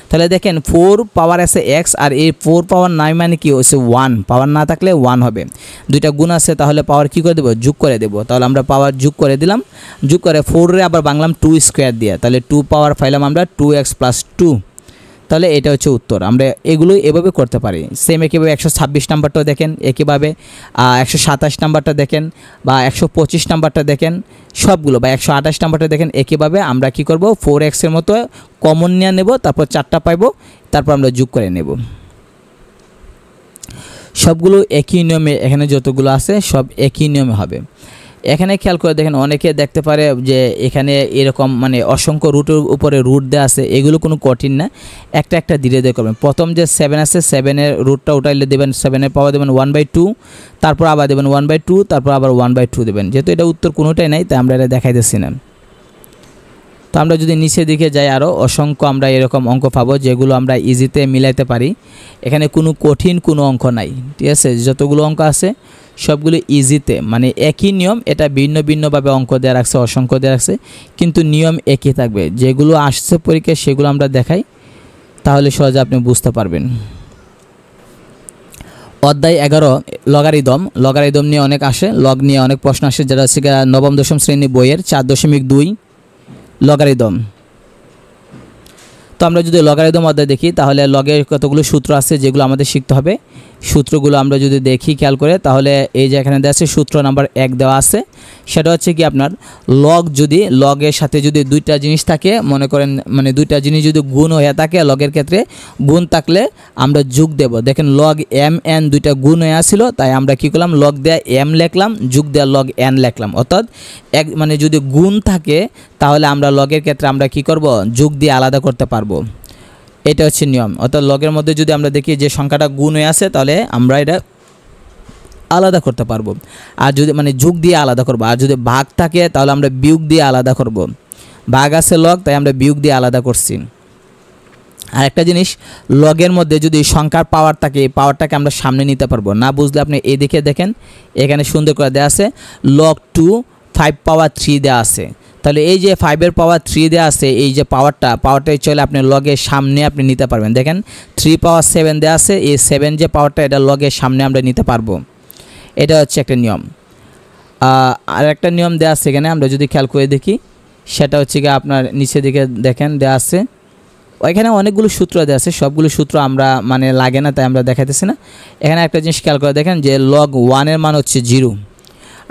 তাহলে দেখেন 4 পাওয়ার আছে x আর এই 4 পাওয়ার নাই মানে কি হচ্ছে 1, পাওয়ার না থাকলে 1 হবে, দুইটা গুণ আছে তাহলে পাওয়ার কি করে দেব যোগ করে দেব, তাহলে আমরা পাওয়ার যোগ করে দিলাম, যোগ করে 4 রে আবার বাংলাম 2 স্কয়ার দিয়ে, তাহলে 2 পাওয়ার পাইলাম আমরা 2x + 2। তাহলে এটা হচ্ছে উত্তর। আমরা এগুলো এভাবে করতে পারি। সেম একইভাবে 126 নাম্বারটাও দেখেন, একইভাবে 127 নাম্বারটা দেখেন বা 125 নাম্বারটা দেখেন সবগুলো, বা 128 নাম্বারটা দেখেন, একইভাবে আমরা কি করব 4x এর মতো কমন নিয়ে নেব, তারপর 4টা পাইব, তারপর আমরা যোগ করে নেব। সবগুলো একই নিয়মে, এখানে যতগুলো আছে সব একই নিয়মে হবে। এখানে খেয়াল করে দেখেন অনেকে দেখতে পারে যে এখানে এরকম মানে অসংখ্য রুটের উপরে রুট দেওয়া আছে, এগুলো কোনো কঠিন না, একটা একটা ধীরে ধীরে করবেন। প্রথম যে 7 আছে 7-এর রুটটা উঠাইলে দেবেন, 7-এর পাওয়ার দেবেন 1/2, তারপর আবার দেবেন 1/2, তারপর আবার 1/2 দেবেন। যেহেতু এটা উত্তর কোনোটাই নাই তাই আমরা এটা দেখাইতেছি না। তো আমরা যদি নিচের দিকে যাই আরও অসংখ্য আমরা এরকম অঙ্ক পাবো যেগুলো আমরা ইজিতে মিলাইতে পারি। এখানে কোনো কঠিন কোনো অঙ্ক নাই, ঠিক আছে, যতগুলো অঙ্ক আছে সবগুলো ইজিতে, মানে একই নিয়ম, এটা ভিন্ন ভিন্নভাবে অঙ্ক দেওয়া রাখছে, অসংখ্য দেওয়া রাখছে, কিন্তু নিয়ম একই থাকবে। যেগুলো আসছে পরীক্ষায় সেগুলো আমরা দেখাই, তাহলে সহজে আপনি বুঝতে পারবেন। অধ্যায় 11 লগারিদম নিয়ে অনেক আসে, লগ নিয়ে অনেক প্রশ্ন আসে, যেটা হচ্ছে নবম দশম শ্রেণী বইয়ের 4.2 লগারিদম। তো আমরা যদি লগারিদম অধ্যায় দেখি তাহলে লগের কতগুলো সূত্র আছে যেগুলো আমাদের শিখতে হবে। সূত্রগুলো আমরা যদি দেখি খেয়াল করে তাহলে এই যে এখানে দেওয়া আছে সূত্র নাম্বার 1 দেওয়া আছে, সেটা হচ্ছে কি আপনার লগ যদি লগের সাথে যদি দুইটা জিনিস থাকে, মনে করেন মানে দুইটা জিনিস যদি গুণ হয়ে থাকে, লগের ক্ষেত্রে গুণ থাকলে আমরা যোগ দেব। দেখেন লগ mn দুইটা গুণ হয়ে আসছিল, তাই আমরা কি করলাম লগ দেয়া m লিখলাম, যোগ দেয়া লগ n লিখলাম। অর্থাৎ এক মানে যদি গুণ থাকে তাহলে আমরা লগের ক্ষেত্রে আমরা কি করব যোগ দিয়ে আলাদা করতে পারবো, এটা হচ্ছে নিয়ম। অর্থাৎ লগের মধ্যে যদি আমরা দেখি যে সংখ্যাটা গুণ হয়ে আছে তাহলে আমরা এটা আলাদা করতে পারবো, আর যদি মানে যোগ দিয়ে আলাদা করব। আর যদি ভাগ থাকে তাহলে আমরা বিয়োগ দিয়ে আলাদা করব। ভাগ আছে লগ, তাই আমরা বিয়োগ দিয়ে আলাদা করছি। আর একটা জিনিস, লগের মধ্যে যদি সংখ্যার পাওয়ার থাকে এই পাওয়ারটাকে আমরা সামনে নিতে পারবো না। বুঝলে আপনি এদিকে দেখেন এখানে সুন্দর করে দেওয়া আছে log 2 5 পাওয়ার 3 দেওয়া আছে, তা তাহলে এই যে 5 এর পাওয়ার 3 দেওয়া আছে, এই যে পাওয়ারটা চলে আপনি লগের সামনে আপনি নিতে পারবেন। দেখেন 3 পাওয়ার 7 দেওয়া আছে, এই 7 যে পাওয়ারটা এটা লগের সামনে আমরা নিতে পারবো। এটা হচ্ছে একটা নিয়ম। আর একটা নিয়ম দেওয়া আছে এখানে, আমরা যদি খেয়াল করে দেখি সেটা হচ্ছে কি আপনার নিচের দিকে দেখেন দেওয়া আছে, ওইখানে অনেকগুলো সূত্র দেওয়া আছে, সবগুলো সূত্র আমরা মানে লাগে না তাই আমরা দেখাইতেছি না। এখানে একটা জিনিস খেয়াল করে দেখেন যে log 1 এর মান হচ্ছে 0।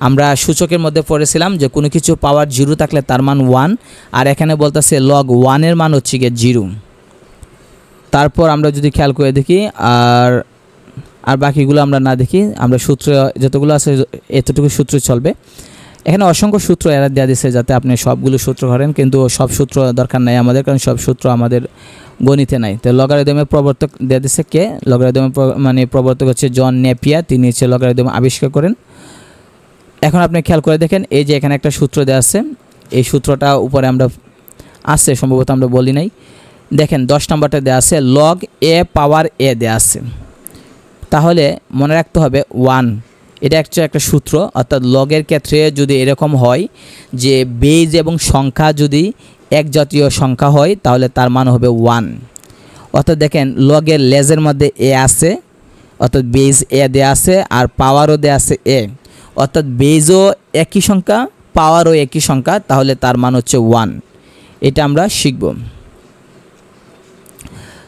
আমরা সূচকের মধ্যে পড়েছিলাম যে কোনো কিছু পাওয়ার 0 থাকলে তার মান 1, আর এখানে বলতেছে log 1 এর মান হচ্ছে গিয়ে 0। তারপর আমরা যদি খেয়াল করে দেখি আর বাকিগুলো আমরা না দেখি, আমরা সূত্র যতগুলো আছে এতটুকু সূত্র চলবে। এখানে অসংখ্য সূত্র এরা দেওয়া দিচ্ছে যাতে আপনি সবগুলো সূত্র করেন, কিন্তু সব সূত্র দরকার নাই আমাদের, কারণ সব সূত্র আমাদের গণিতে নাই। তো লগারিদমের প্রবর্তক দেওয়া দিচ্ছে কে? লগারিদমের মানে প্রবর্তক হচ্ছে জন নেপিয়ার, তিনি হচ্ছে লগারিদম আবিষ্কার করেন। এখন আপনি খেয়াল করে দেখেন এই যে এখানে একটা সূত্র দেওয়া আছে, এই সূত্রটা উপরে আমরা আছে সম্ভবত আমরা বলি নাই। দেখেন 10 নম্বরটা দেওয়া আছে log a পাওয়ার a দেওয়া আছে, তাহলে মনে রাখতে হবে 1। এটা একটা সূত্র, অর্থাৎ লগের ক্ষেত্রে যদি এরকম হয় যে বেজ এবং সংখ্যা যদি এক জাতীয় সংখ্যা হয় তাহলে তার মান হবে 1। অর্থাৎ দেখেন লগের লেজের মধ্যে a আছে, অর্থাৎ বেজ a দেওয়া আছে, আর পাওয়ারও দেওয়া আছে a, অর্থাৎ বেজও একই সংখ্যা পাওয়ারও একই সংখ্যা, তাহলে তার মান হচ্ছে 1। এটা আমরা শিখব।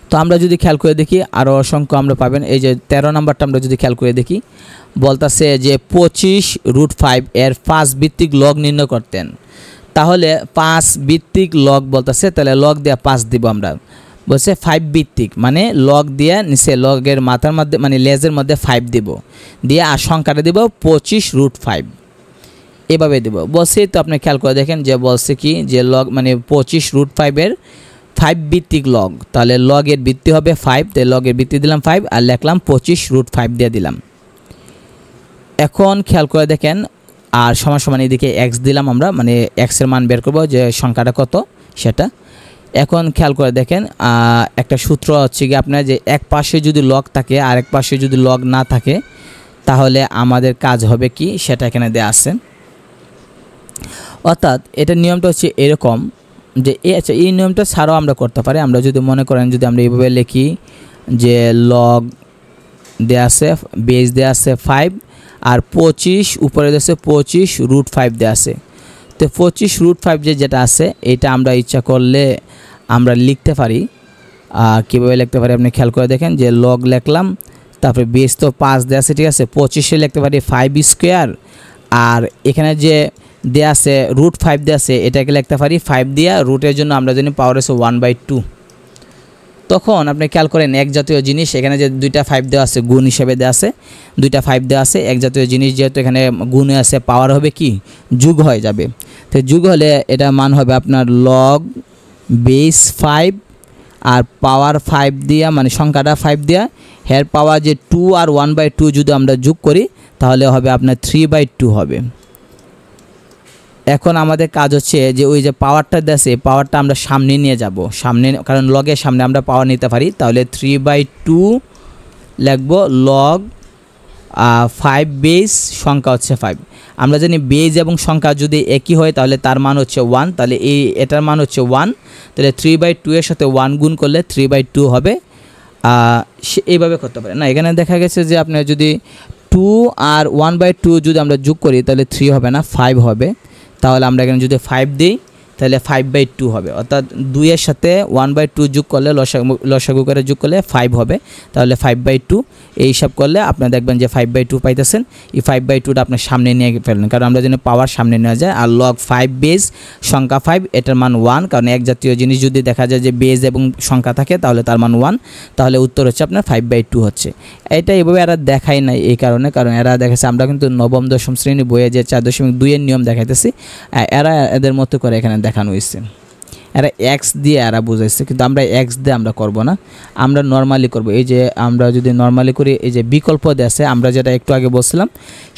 তো আমরা যদি খেয়াল করে দেখি আরও অসংখ্য আমরা পাবেন। এই যে 13 নম্বরটা আমরা যদি খেয়াল করে দেখি বলতেছে যে 25√5 এর 5 ভিত্তিক লগ নির্ণয় করতেন। তাহলে 5 ভিত্তিক লগ বলতেছে, তাহলে লগ দিয়ে 5 দিব আমরা। বলছে 5 ভিত্তিক মানে লগ দিয়ে নিচে লগের মাথার মধ্যে মানে লেজের মধ্যে 5 দিব, দিয়ে আর সংখ্যাটা দিব 25√5, এভাবে দিব। বলছে তো আপনি খেয়াল করে দেখেন যে বলছে কি যে লগ মানে 25√5 এর 5 ভিত্তিক লগ, তাহলে লগের ভিত্তি হবে 5, তাই লগের ভিত্তি দিলাম 5 আর লিখলাম 25√5 দিয়ে দিলাম। এখন খেয়াল করে দেখেন আর সমান সমান এদিকে x দিলাম আমরা, মানে x এর মান বের করব যে সংখ্যাটা কত সেটা। এখন খেয়াল করে দেখেন একটা সূত্র হচ্ছে কি আপনার যে এক পাশে যদি লগ থাকে আর এক পাশে যদি লগ না থাকে তাহলে আমাদের কাজ হবে কি সেটা এখানে দেওয়া আছে। অর্থাৎ এটার নিয়মটা হচ্ছে এরকম যে আচ্ছা এই নিয়মটা ছাড়াও আমরা করতে পারি। আমরা যদি মনে করেন যদি আমরা এইভাবে লিখি যে লগ দেওয়া আছে বেজ দেওয়া আছে 5 আর 25 উপরে দেওয়া 25√5 দেওয়া আছে, তো 25√5 যেটা আছে এটা আমরা ইচ্ছা করলে আমরা লিখতে পারি। কীভাবে লিখতে পারি আপনি খেয়াল করে দেখেন যে লগ লিখলাম, তারপরে বেজ তো 5 দেওয়া আছে, ঠিক আছে, 25 লিখতে পারি 5² আর এখানে যে দেওয়া আছে √5 দেওয়া আছে এটাকে লিখতে পারি 5 দিয়া রুটের জন্য আমরা জানি পাওয়ার আছে 1/2। তখন আপনি খেয়াল করেন এক জাতীয় জিনিস এখানে যে দুইটা 5 দেওয়া আছে গুণ হিসেবে দেওয়া আছে, দুইটা 5 দেওয়া আছে এক জাতীয় জিনিস যেহেতু এখানে গুণে আছে পাওয়ার হবে কি যোগ হয়ে যাবে। তো যোগ হলে এটা মান হবে আপনার লগ বেস 5 আর পাওয়ার 5 দিয়া মানে সংখ্যাটা 5 দিয়া হের পাওয়ার যে 2 আর 1/2 যদি আমরা যোগ করি তাহলে হবে আপনার 3/2 হবে। এখন আমাদের কাজ হচ্ছে যে ওই যে পাওয়ারটা দেশে পাওয়ারটা আমরা সামনে নিয়ে যাব, সামনে, কারণ লগের সামনে আমরা পাওয়ার নিতে পারি। তাহলে 3/2 লিখব লগ 5 বেস সংখ্যা হচ্ছে 5। আমরা জানি বেজ এবং সংখ্যা যদি একই হয় তাহলে তার মান হচ্ছে 1, তাহলে এটার মান হচ্ছে 1, তাহলে 3/2 এর সাথে 1 গুণ করলে 3/2 হবে। এইভাবে করতে পারে না, এখানে দেখা গেছে যে আপনার যদি 2 আর 1/2 যদি আমরা যোগ করি তাহলে 3 হবে না 5 হবে। তাহলে আমরা এখানে যদি 5 দিই তাহলে 5/2 হবে, অর্থাৎ 2 এর সাথে 1/2 যোগ করলে লসাগু করে যোগ করলে 5 হবে, তাহলে 5/2 এই হিসাব করলে আপনি দেখবেন যে 5/2 পাইতেছেন। এই 5/2টা আপনার সামনে নিয়ে ফেলেন, কারণ আমরা জানি পাওয়ার সামনে নেওয়া যায়। আর লগ 5 বেজ সংখ্যা 5 এটার মান 1, কারণ এক জাতীয় জিনিস যদি দেখা যায় যে বেজ এবং সংখ্যা থাকে তাহলে তার মান 1, তাহলে উত্তর হচ্ছে আপনার 5/2 হচ্ছে। এটা এইভাবে এরা দেখাই নাই এই কারণে, কারণ এরা দেখাচ্ছে আমরা কিন্তু নবম দশম শ্রেণী বইয়ে যে 4.2 এর নিয়ম দেখাইতেছি, এরা এদের মতো করে এখানে দেখানো হয়েছে। এরা এক্স দিয়ে এরা বুঝাইছে, কিন্তু আমরা এক্স দিয়ে আমরা করব না, আমরা নর্মালি করব। এই যে আমরা যদি নর্মালি করি এই যে বিকল্প দেশে আমরা যেটা একটু আগে বলছিলাম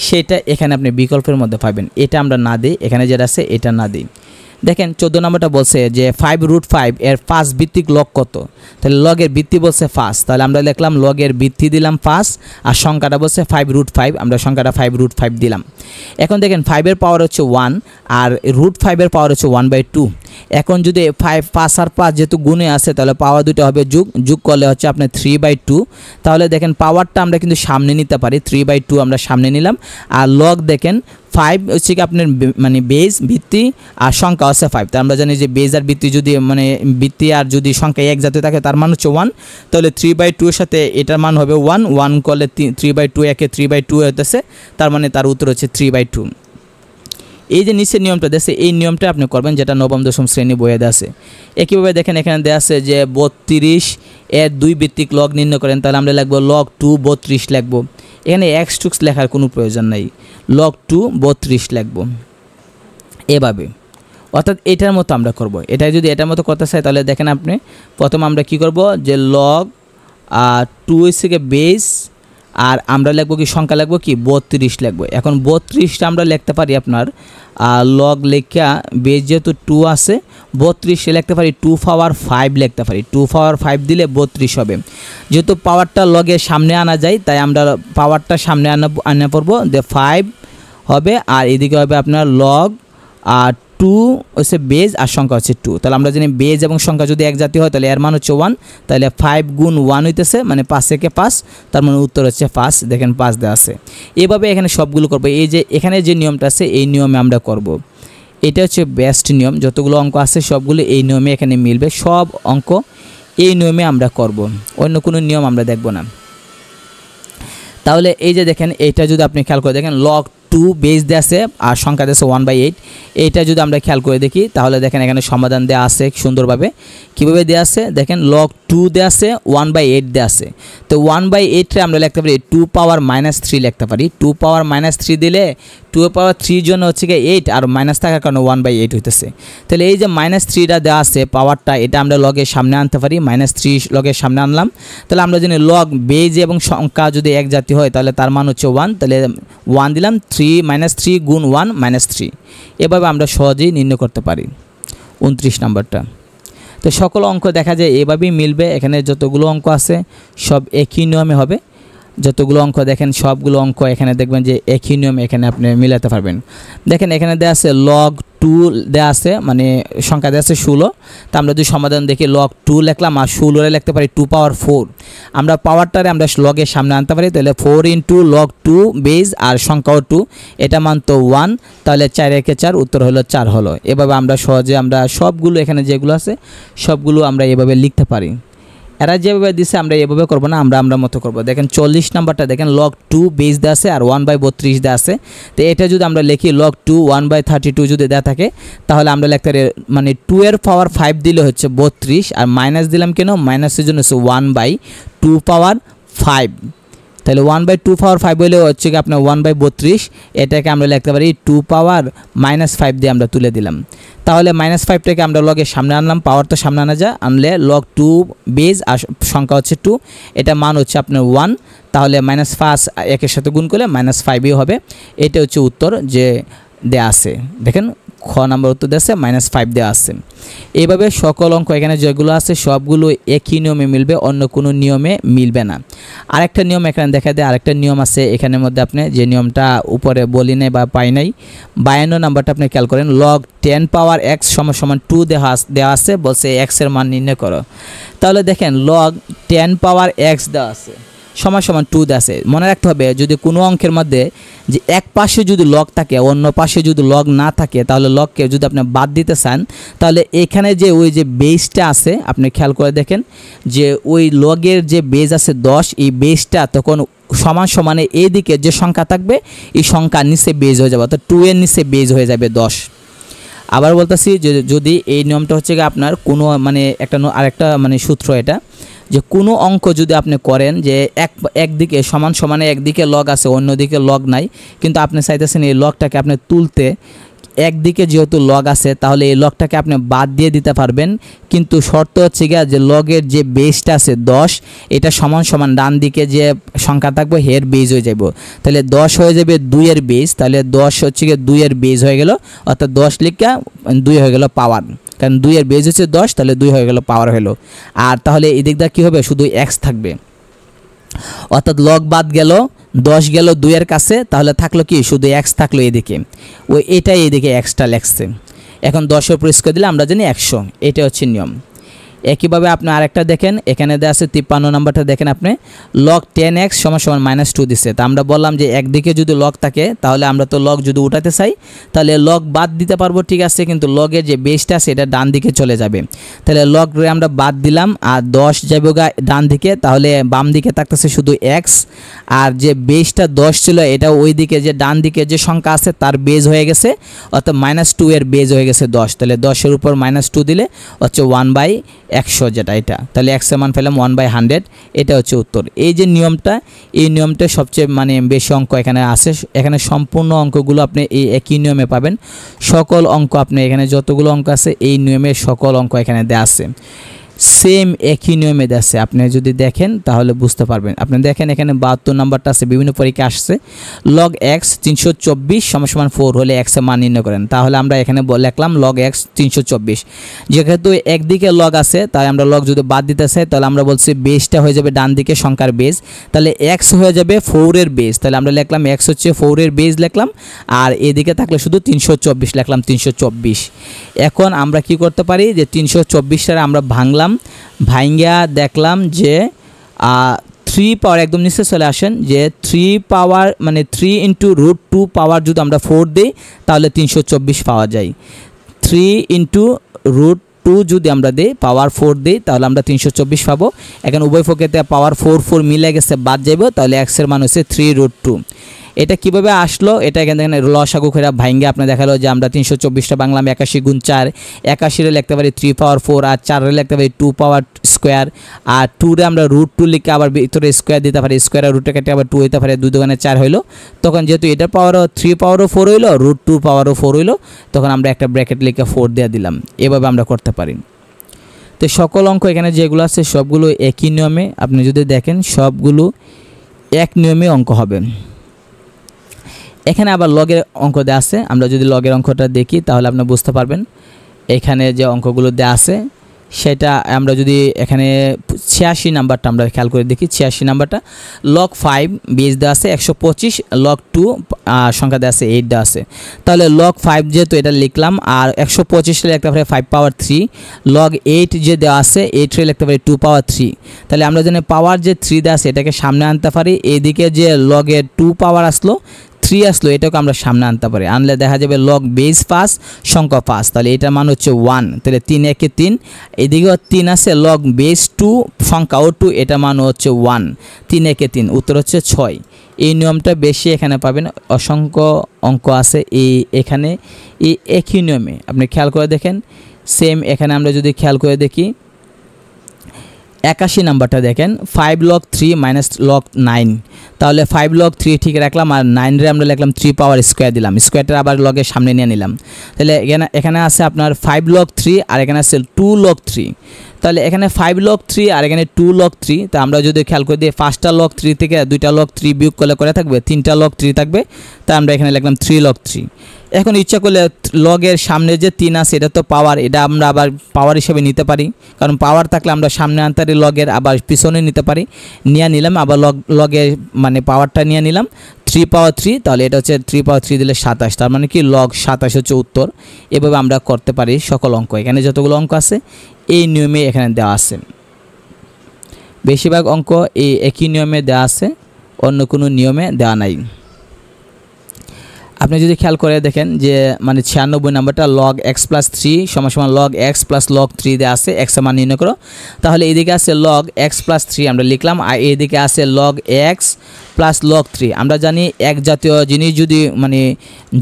সেটা এখানে আপনি বিকল্পের মধ্যে পাবেন, এটা আমরা না দিই, এখানে যেটা আছে এটা না দিই। দেখেন 14 নম্বরটা বলছে যে 5√5 এর 5 ভিত্তিক লগ কত। তাহলে লগের ভিত্তি বলছে 5, তাহলে আমরা লিখলাম লগের ভিত্তি দিলাম 5 আর সংখ্যাটা বলছে 5√5, আমরা সংখ্যাটা 5√5 দিলাম। এখন দেখেন 5 এর পাওয়ার হচ্ছে 1 আর √5 এর পাওয়ার হচ্ছে 1/2। এখন যদি 5 আর 5 যেহেতু গুণে আছে তাহলে পাওয়ার দুটো হবে যোগ করলে হচ্ছে আপনার 3/2। তাহলে দেখেন পাওয়ারটা আমরা কিন্তু সামনে নিতে পারি, 3/2 আমরা সামনে নিলাম। আর লগ দেখেন 5 হচ্ছে কি আপনার মানে বেজ ভিত্তি আর সংখ্যা হচ্ছে 5। তো আমরা জানি যে বেজ আর ভিত্তি যদি মানে ভিত্তি আর যদি সংখ্যা এক জাতীয় থাকে তার মান হচ্ছে 1, তাহলে 3/2 এর সাথে এটার মান হবে 1 করলে 3/2 একে 3/2 হতেছে, তার মানে তার উত্তর হচ্ছে 3/2। এই যে নিচের নিয়মটা দেশে এই নিয়মটা আপনি করবেন যেটা নবম দশম শ্রেণী বইয়ে দেওয়া আছে। একইভাবে দেখেন এখানে দেওয়া আছে যে 32 এর 2 ভিত্তিক লগ নির্ণয় করেন, তাহলে আমরা লিখব log 2 32 লিখব। এখানে x লেখার কোনো প্রয়োজন নাই, log 2 32 লিখব এভাবে। অর্থাৎ এটার মতো আমরা করব। এটা যদি এটার মতো করতে চাই তাহলে দেখেন আপনি প্রথম আমরা কি করব যে log 2 থেকে বেস আর আমরা লিখব কি সংখ্যা লিখব কি 32 লিখব। এখন 32টা আমরা লিখতে পারি আপনার লগ লেখা বেস যেহেতু 2 আছে 32 লিখতে পারি 2 পাওয়ার 5 লিখতে পারি, 2 পাওয়ার 5 দিলে 32 হবে। যেহেতু পাওয়ারটা লগের সামনে আনা যায় তাই আমরা পাওয়ারটা সামনে আনা পড়ব, যে 5 হবে আর এদিকে হবে আপনার লগ 2 হচ্ছে বেজ আর সংখ্যা হচ্ছে 2। তাহলে আমরা জানি বেজ এবং সংখ্যা যদি এক জাতীয় হয় তাহলে এর মান হচ্ছে 1, তাহলে 5 গুণ 1 হইতেছে মানে 5 থেকে 5, তার মানে উত্তর হচ্ছে 5। দেখেন 5 দেওয়া আছে। এভাবে এখানে সবগুলো করবো। এই যে এখানে যে নিয়মটা আছে এই নিয়মে আমরা করব। এটা হচ্ছে বেস্ট নিয়ম, যতগুলো অঙ্ক আছে সবগুলো এই নিয়মে এখানে মিলবে, সব অঙ্ক এই নিয়মে আমরা করব, অন্য কোনো নিয়ম আমরা দেখব না। তাহলে এই যে দেখেন এইটা যদি আপনি খেয়াল করে দেখেন log 2 বেস দেওয়া আছে আর সংখ্যা দেওয়া আছে 1/8। এইটা যদি আমরা খেয়াল করে দেখি তাহলে দেখেন এখানে সমাধান দেওয়া আছে সুন্দরভাবে। কীভাবে দেওয়া আছে দেখেন log 2 দেওয়া আছে 1/8 দেওয়া আছে। তো 1/8 আমরা লিখতে পারি 2 পাওয়ার -3 লিখতে পারি। 2 পাওয়ার -3 দিলে 2 পাওয়ার 3 জন্য হচ্ছে কি 8 আর মাইনাস থাকার কারণে 1/8 হইতেছে। তাহলে এই যে -3টা দেওয়া আছে পাওয়ারটা এটা আমরা লগের সামনে আনতে পারি, -3 লগের সামনে আনলাম। তাহলে আমরা জানি লগ বেজ এবং সংখ্যা যদি এক জাতীয় হয় তাহলে তার মান হচ্ছে 1, তাহলে 1 দিলাম, 3 গুণ 1 -3। এভাবে আমরা সহজেই নির্ণয় করতে পারি 29 নাম্বারটা। তো সকল অঙ্ক দেখা যায় এভাবেই মিলবে। এখানে যতগুলো অঙ্ক আছে সব একই নিয়মে হবে। যতগুলো অঙ্ক দেখেন সবগুলো অঙ্ক এখানে দেখবেন যে একই নিয়ম এখানে আপনি মিলাতে পারবেন। দেখেন এখানে দেওয়া আছে log 2 দেওয়া আছে মানে সংখ্যা দেওয়া আছে 16। তা আমরা যদি সমাধান দেখি log 2 লিখলাম আর 16 লিখতে পারি 2 পাওয়ার 4। আমরা পাওয়ারটারে আমরা লগের সামনে আনতে পারি, তাহলে 4 × log 2 বেজ আর সংখ্যাও 2, এটা মান তো 1, তাহলে 4 একে 4 উত্তর হলো 4 হলো। এভাবে আমরা সহজে আমরা সবগুলো এখানে যেগুলো আছে সবগুলো আমরা এভাবে লিখতে পারি। এরা যেভাবে দিছে আমরা এভাবে করব না, আমরা মতো করব। দেখেন 40 নাম্বারটা দেখেন log 2 বেস দেওয়া আছে আর 1/32 দেওয়া আছে। তো এটা যদি আমরা লিখি log 2 1/32 যদি দেওয়া থাকে তাহলে আমরা লিখতে পারি মানে 2 এর পাওয়ার 5 দিলে হচ্ছে 32 আর মাইনাস দিলাম কেন, মাইনাসের জন্য হচ্ছে 1/2 পাওয়ার 5। তাহলে 1/2 পাওয়ার 5 হলে হচ্ছে কি আপনার 1/32, এটাকে আমরা লিখতে পারি 2 পাওয়ার -5 দিয়ে আমরা তুলে দিলাম। তাহলে -5টাকে আমরা লগের সামনে আনলাম, পাওয়ার তো সামনে আনা যায়, আনলে log 2 বেজ আর সংখ্যা হচ্ছে 2, এটা মান হচ্ছে আপনার 1, তাহলে -5 একের সাথে গুণ করলে -5ই হবে। এটা হচ্ছে উত্তর যে দেয়া আছে। দেখেন খ নাম্বার উত্তর দেওয়া আছে -5 দেওয়া আছে। এইভাবে সকল অঙ্ক এখানে যেগুলো আছে সবগুলো একই নিয়মে মিলবে, অন্য কোনো নিয়মে মিলবে না। আরেকটা নিয়ম এখানে দেখা দেয়, আরেকটা নিয়ম আছে এখানের মধ্যে আপনি যে নিয়মটা উপরে বলি নাই বা পাই নাই, 52 নাম্বারটা আপনি খেয়াল করেন log 10 পাওয়ার x = 2 দেওয়া আছে, বলছে x এর মান নির্ণয় করো। তাহলে দেখেন log 10 পাওয়ার x দেওয়া আছে = 2 দেওয়া আছে। মনে রাখতে হবে যদি কোনো অঙ্কের মধ্যে যে এক পাশে যদি লগ থাকে অন্য পাশে যদি লগ না থাকে তাহলে লগকে যদি আপনি বাদ দিতে চান তাহলে এখানে যে ওই যে বেসটা আছে আপনি খেয়াল করে দেখেন যে ওই লগের যে বেস আছে 10, এই বেসটা তখন সমানে এইদিকে যে সংখ্যা থাকবে এই সংখ্যার নিচে বেস হয়ে যাবে, অর্থাৎ 2 এর নিচে বেস হয়ে যাবে 10। আবার বলতেছি যে যদি এই নিয়মটা হচ্ছে আপনার কোনো মানে আরেকটা মানে সূত্র এটা, যে কোনো অঙ্ক যদি আপনি করেন যে একদিকে সমানে একদিকে লগ আছে অন্যদিকে লগ নাই, কিন্তু আপনি চাইতেছেন এই লগটাকে আপনি তুলতে একদিকে যেহেতু লগ আছে তাহলে এই লগটাকে আপনি বাদ দিয়ে দিতে পারবেন, কিন্তু শর্ত হচ্ছে গিয়া যে লগের যে বেসটা আছে 10 এটা সমান সমান ডান দিকে যে সংখ্যা থাকবে হের বেস হয়ে যাব। তাহলে 10 হয়ে যাবে 2 এর বেস, তাহলে 10 হচ্ছে গিয়ে 2 এর বেস হয়ে গেল, অর্থাৎ 10 লিখা 2 হয়ে গেল পাওয়ার, কারণ 2 এর বেস হচ্ছে 10, তাহলে 2 হয়ে গেল পাওয়ার হলো। আর তাহলে এদিকটা কী হবে, শুধু এক্স থাকবে, অর্থাৎ লগ বাদ গেল, 10 গেল 2 এর কাছে, তাহলে থাকলো কি শুধু এক্স থাকলো এদিকে, ওই এটাই এদিকে এক্সটা লেখছে। এখন 10 উপর স্কোয়ার দিলে আমরা জানি 100, এটা হচ্ছে নিয়ম। একইভাবে আপনি আরেকটা দেখেন, এখানে দেওয়া আছে 53 নাম্বারটা দেখেন আপনি, লগ 10x = -2 দিচ্ছে। তা আমরা বললাম যে একদিকে যদি লগ থাকে তাহলে আমরা তো লগ যদি উঠাতে চাই তাহলে লগ বাদ দিতে পারবো, ঠিক আছে, কিন্তু লগের যে বেসটা আছে এটা ডান দিকে চলে যাবে। তাহলে লগ আমরা বাদ দিলাম আর 10 যাবে ডান দিকে, তাহলে বাম দিকে থাকতেছে শুধু x, আর যে বেসটা 10 ছিল এটা ওই দিকে যে ডান দিকে যে সংখ্যা আছে তার বেস হয়ে গেছে, অর্থাৎ -2 এর বেস হয়ে গেছে 10, তাহলে 10 এর উপর -2 দিলে হচ্ছে 1/100 যেটা, এটা তাহলে x এর মান পেলাম 1/100, এটা হচ্ছে উত্তর। এই যে নিয়মটা, এই নিয়মটা সবচেয়ে মানে বেশি অঙ্ক এখানে আছে, এখানে সম্পূর্ণ অঙ্কগুলো আপনি এই একই নিয়মে পাবেন, সকল অঙ্ক আপনি এখানে যতগুলো অঙ্ক আছে এই নিয়মে সকল অঙ্ক এখানে দেওয়া আছে, সেম একই নিয়মে আছে। আপনি যদি দেখেন তাহলে বুঝতে পারবেন। আপনি দেখেন এখানে 72 নাম্বারটা আছে, বিভিন্ন পরীক্ষা আসছে, লগ x 324 = 4 হলে x এর মান নির্ণয় করেন। তাহলে আমরা এখানে লিখলাম লগ x 324, যেহেতু একদিকে লগ আছে তাই আমরা লগ যদি বাদ দিতে চাই তাহলে আমরা বলছি বেসটা হয়ে যাবে ডান দিকে সংখ্যার বেস, তাহলে x হয়ে যাবে 4 এর বেস, তাহলে আমরা লিখলাম x হচ্ছে 4 এর বেস লিখলাম, আর এদিকে থাকলে শুধু 324 লিখলাম 324। এখন আমরা কি করতে পারি যে 324টারে আমরা ভাঙলাম, ভাঙ্গা দেখলাম যে 3 পাওয়ার একদম নিচে চলে আসেন, যে 3 পাওয়ার মানে 3 × √2 পাওয়ার যদি আমরা 4 দিই তাহলে 324 পাওয়া যায়। 3 × √2 যদি আমরা দিই পাওয়ার 4 দিই তাহলে আমরা 324 পাবো। এখন উভয় পক্ষেতে পাওয়ার 4 মিলে গেছে, বাদ যাবে, তাহলে x এর মান হচ্ছে 3√2। এটা কিভাবে আসলো, এটা এখানে লসাগু করে ভাঙ্গে আপনি দেখালো যে আমরা 324টা বাংলাম 81 × 4, 81 লিখতে পারি 3 পাওয়ার 4, আর 4 লিখতে পারি 2 পাওয়ার স্কোয়ার, আর 2 রে আমরা √2 লিখে আবার ভিতরে স্কোয়ার দিতে পারি, স্কোয়ার আর রুটে কেটে আবার 2 হইতে পারে, 2 × 4 হইলো। তখন যেহেতু এটার পাওয়ারও 3 পাওয়ারও 4 হইলো, √2 পাওয়ারও 4 হইলো, তখন আমরা একটা ব্র্যাকেট লিখে 4 দিয়ে দিলাম। এভাবে আমরা করতে পারি। তো সকল অঙ্ক এখানে যেগুলো আছে সবগুলো একই নিয়মে, আপনি যদি দেখেন সবগুলো এক নিয়মে অঙ্ক হবে। এখানে আবার লগের অঙ্ক দেওয়া আছে, আমরা যদি লগের অঙ্কটা দেখি তাহলে আপনি বুঝতে পারবেন। এখানে যে অঙ্কগুলো দেওয়া আছে সেটা আমরা যদি এখানে 86 নাম্বারটা আমরা খেয়াল করে দেখি, 86 নাম্বারটা লগ 5 বেস দেওয়া আছে 125, লগ 2 সংখ্যা দেওয়া আছে 8 দেওয়া আছে, তাহলে লগ 5 যেহেতু এটা লিখলাম, আর 125 লিখতে পারি 5 পাওয়ার 3, লগ 8 যে দেওয়া আছে 8 লিখতে পারি 2 পাওয়ার 3, তাহলে আমরা জানি পাওয়ার যে 3 দেওয়া আছে এটাকে সামনে আনতে পারি, এদিকে যে লগের 2 পাওয়ার আসলো 3 আসলো এটাকে আমরা সামনে আনতে পারি, আনলে দেখা যাবে লগ বেস 5 সংখ্যা 5, তাহলে এটার মান হচ্ছে 1, তাহলে 3 × 3, এদিকেও 3 আছে, লগ বেস 2 সংখ্যাও 2, এটা মান হচ্ছে 1, 3 × 3, উত্তর হচ্ছে 6। এই নিয়মটা বেশি এখানে পাবেন, অসংখ্য অঙ্ক আছে এখানে এই একই নিয়মে, আপনি খেয়াল করে দেখেন সেম। এখানে আমরা যদি খেয়াল করে দেখি 81 নাম্বারটা দেখেন, 5 log 3 - log 9, তাহলে 5 log 3 ঠিক রাখলাম, আর 9 রে আমরা লিখলাম 3 পাওয়ার স্কোয়ার দিলাম, স্কোয়ারটা আবার লগের সামনে নিয়ে নিলাম, তাহলে এখানে আছে আপনার 5 log 3 আর এখানে আছে 2 log 3, তাহলে এখানে 5 log 3 আর এখানে 2 log 3, তা আমরা যদি খেয়াল করে দিই 5টা log 3 থেকে 2টা log 3 বিয়োগ করে থাকবে 3টা log 3 থাকবে, তাই আমরা এখানে লিখলাম 3 log 3। এখন ইচ্ছা করলে লগের সামনে যে 3 আছে এটা তো পাওয়ার, এটা আমরা আবার পাওয়ার হিসেবে নিতে পারি, কারণ পাওয়ার থাকলে আমরা সামনে আনতে পারি লগের, আবার পিছনে নিতে পারি, নিয়ে নিলাম আবার লগের মানে পাওয়ারটা নিয়ে নিলাম 3 পাওয়ার 3, তাহলে এটা হচ্ছে 3 পাওয়ার 3 দিলে 27, তার মানে কি লগ 27 হচ্ছে উত্তর। এভাবে আমরা করতে পারি সকল অঙ্ক, এখানে যতগুলো অঙ্ক আছে এই নিয়মে এখানে দেওয়া আছে, বেশিরভাগ অঙ্ক এই একই নিয়মে দেওয়া আছে, অন্য কোনো নিয়মে দেওয়া নাই। আপনি যদি খেয়াল করে দেখেন যে মানে 96 নাম্বারটা log x + 3 = log x + log 3 দেওয়া আছে, x এর মান নির্ণয় করো, তাহলে এদিকে আছে log x + 3 আমরা লিখলাম, আর এদিকে আছে log x + log 3। আমরা জানি এক জাতীয় জিনিস যদি মানে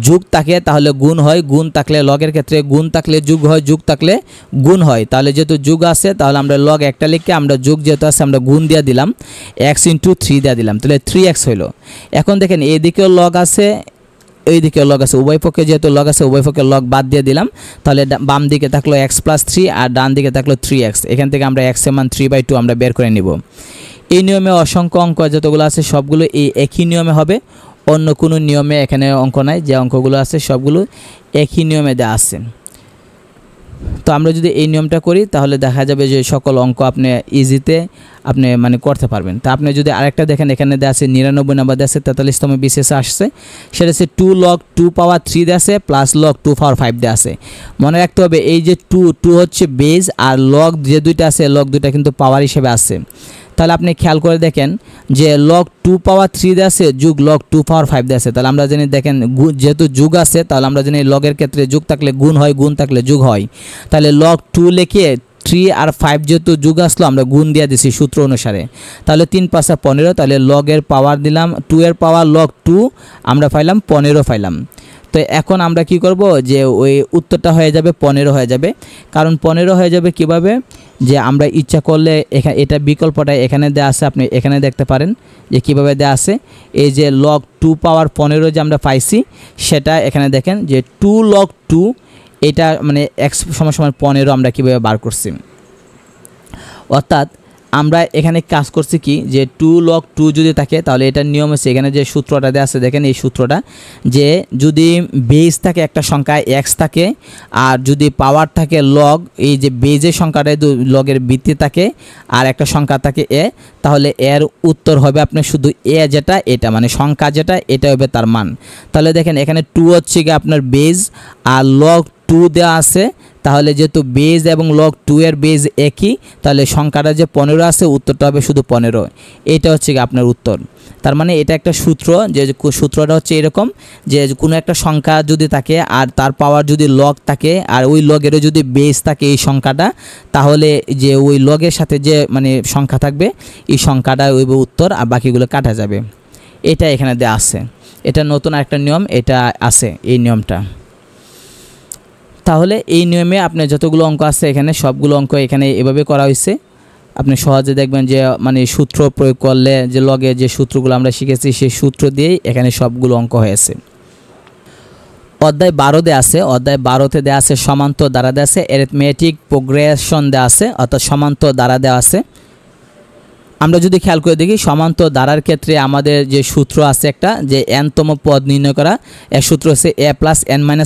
যোগ থাকে তাহলে গুণ হয়, গুণ থাকলে লগের ক্ষেত্রে গুণ থাকলে যোগ হয়, যোগ থাকলে গুণ হয়, তাহলে যেহেতু যোগ আছে তাহলে আমরা log একটা লিখে আমরা যোগ যেহেতু আছে আমরা গুণ দিয়ে দিলাম, x × 3 দিয়ে দিলাম, তাহলে 3x হইল। এখন দেখেন এদিকেও লগ আছে এই দিকে লগ আছে, উভয় পক্ষে যেহেতু লগ আছে উভয় পক্ষে লগ বাদ দিয়ে দিলাম, তাহলে বাম দিকে থাকলো x + 3 আর ডান দিকে থাকলো 3x। এখান থেকে আমরা x এর মান 3/2 আমরা বের করে নিব। এই নিয়মে অসংখ্য অঙ্ক যতগুলো আছে সবগুলো এই একই নিয়মে হবে, অন্য কোনো নিয়মে এখানে অঙ্ক নাই, যে অঙ্কগুলো আছে সবগুলো একই নিয়মে দেওয়া আছে। তো আমরা যদি এই নিয়মটা করি তাহলে দেখা যাবে যে সকল অঙ্ক আপনি ইজিতে আপনি মানে করতে পারবেন। তা আপনি যদি আরেকটা দেখেন, এখানে দেওয়া আছে 99 নাম্বার দেওয়া আছে 43তম বিশেষে আসছে, সেটা হচ্ছে 2 log 2 power 3 দেওয়া আছে প্লাস log 2 power 5 দেওয়া আছে। মনে রাখতে হবে এই যে 2 হচ্ছে বেজ আর লগ যে দুইটা আছে লগ দুইটা কিন্তু পাওয়ার হিসেবে আছে। তাহলে আপনি খেয়াল করে দেখেন যে log 2 power 3 দেওয়া আছে যোগ log 2 power 5 দেওয়া আছে, তাহলে আমরা জানি দেখেন যেহেতু যোগ আছে তাহলে আমরা জানি লগের ক্ষেত্রে যোগ থাকলে গুণ হয়, গুণ থাকলে যোগ হয়। তাহলে log 2 লিখে 3 আর 5 যেহেতু যোগ আসলো আমরা গুণ দিয়ে দিছি সূত্র অনুসারে, তাহলে 3 × 5 = 15, তাহলে লগের পাওয়ার দিলাম 2 এর পাওয়ার log 2 আমরা পাইলাম 15 পাইলাম। তো এখন আমরা কি করব যে ওই উত্তরটা হয়ে যাবে 15 হয়ে যাবে। কারণ 15 হয়ে যাবে কিভাবে, যে আমরা ইচ্ছা করলে এখানে এটা বিকল্পটা এখানে দেওয়া আছে, আপনি এখানে দেখতে পারেন যে কিভাবে দেওয়া আছে। এই যে log 2 power 15 যে আমরা পাইছি সেটা এখানে দেখেন যে 2 log 2 এটা মানে x = 15 আমরা কিভাবে বার করছি। অর্থাৎ আমরা এখানে কাজ করছি কি যে 2 log 2 যদি থাকে তাহলে এটার নিয়ম হচ্ছে এখানে যে সূত্রটা দেওয়া আছে দেখেন এই সূত্রটা, যে যদি বেজ থাকে একটা সংখ্যা x থাকে আর যদি পাওয়ার থাকে লগ, এই যে বেজের সংখ্যাটা লগের ভিত্তি থাকে আর একটা সংখ্যা থাকে a, তাহলে এর উত্তর হবে আপনার শুধু a যেটা এটা মানে সংখ্যা যেটা এটা হবে তার মান। তাহলে দেখেন এখানে 2 হচ্ছে কি আপনার বেজ আর log 2 দেওয়া আছে, তাহলে যেহেতু বেজ এবং log 2 এর বেজ একই তাহলে সংখ্যাটা যে 15 আছে উত্তরটা হবে শুধু 15। এটা হচ্ছে কি আপনার উত্তর। তার মানে এটা একটা সূত্র, যে সূত্রটা হচ্ছে এরকম যে কোনো একটা সংখ্যা যদি থাকে আর তার পাওয়ার যদি লগ থাকে আর ওই লগেরও যদি বেজ থাকে এই সংখ্যাটা, তাহলে যে ওই লগের সাথে যে মানে সংখ্যা থাকবে এই সংখ্যাটা ওই উত্তর আর বাকিগুলো কাটা যাবে। এটা এখানে দেওয়া আছে, এটা নতুন একটা নিয়ম এটা আছে এই নিয়মটা। তাহলে এই নিয়মে আপনার যতগুলো অঙ্ক আছে এখানে সবগুলো অঙ্ক এখানে এভাবে করা হয়েছে। আপনি সহজে দেখবেন যে মানে সূত্র প্রয়োগ করলে যে লগে যে সূত্রগুলো আমরা শিখেছি সেই সূত্র দিয়েই এখানে সবগুলো অঙ্ক হয়েছে। অধ্যায় 12 দেওয়া আছে, অধ্যায় 12তে দেওয়া আছে সমান্তর দ্বারা দেওয়া আছে, অ্যারিথমেটিক প্রোগ্রেশন দেওয়া আছে অর্থাৎ সমান্তর দ্বারা দেওয়া আছে। আমরা যদি খেয়াল করে দেখি সমান্তর দ্বারার ক্ষেত্রে আমাদের যে সূত্র আছে একটা যে n-তম পদ নির্ণয় করা, এর সূত্র হচ্ছে a + n - 1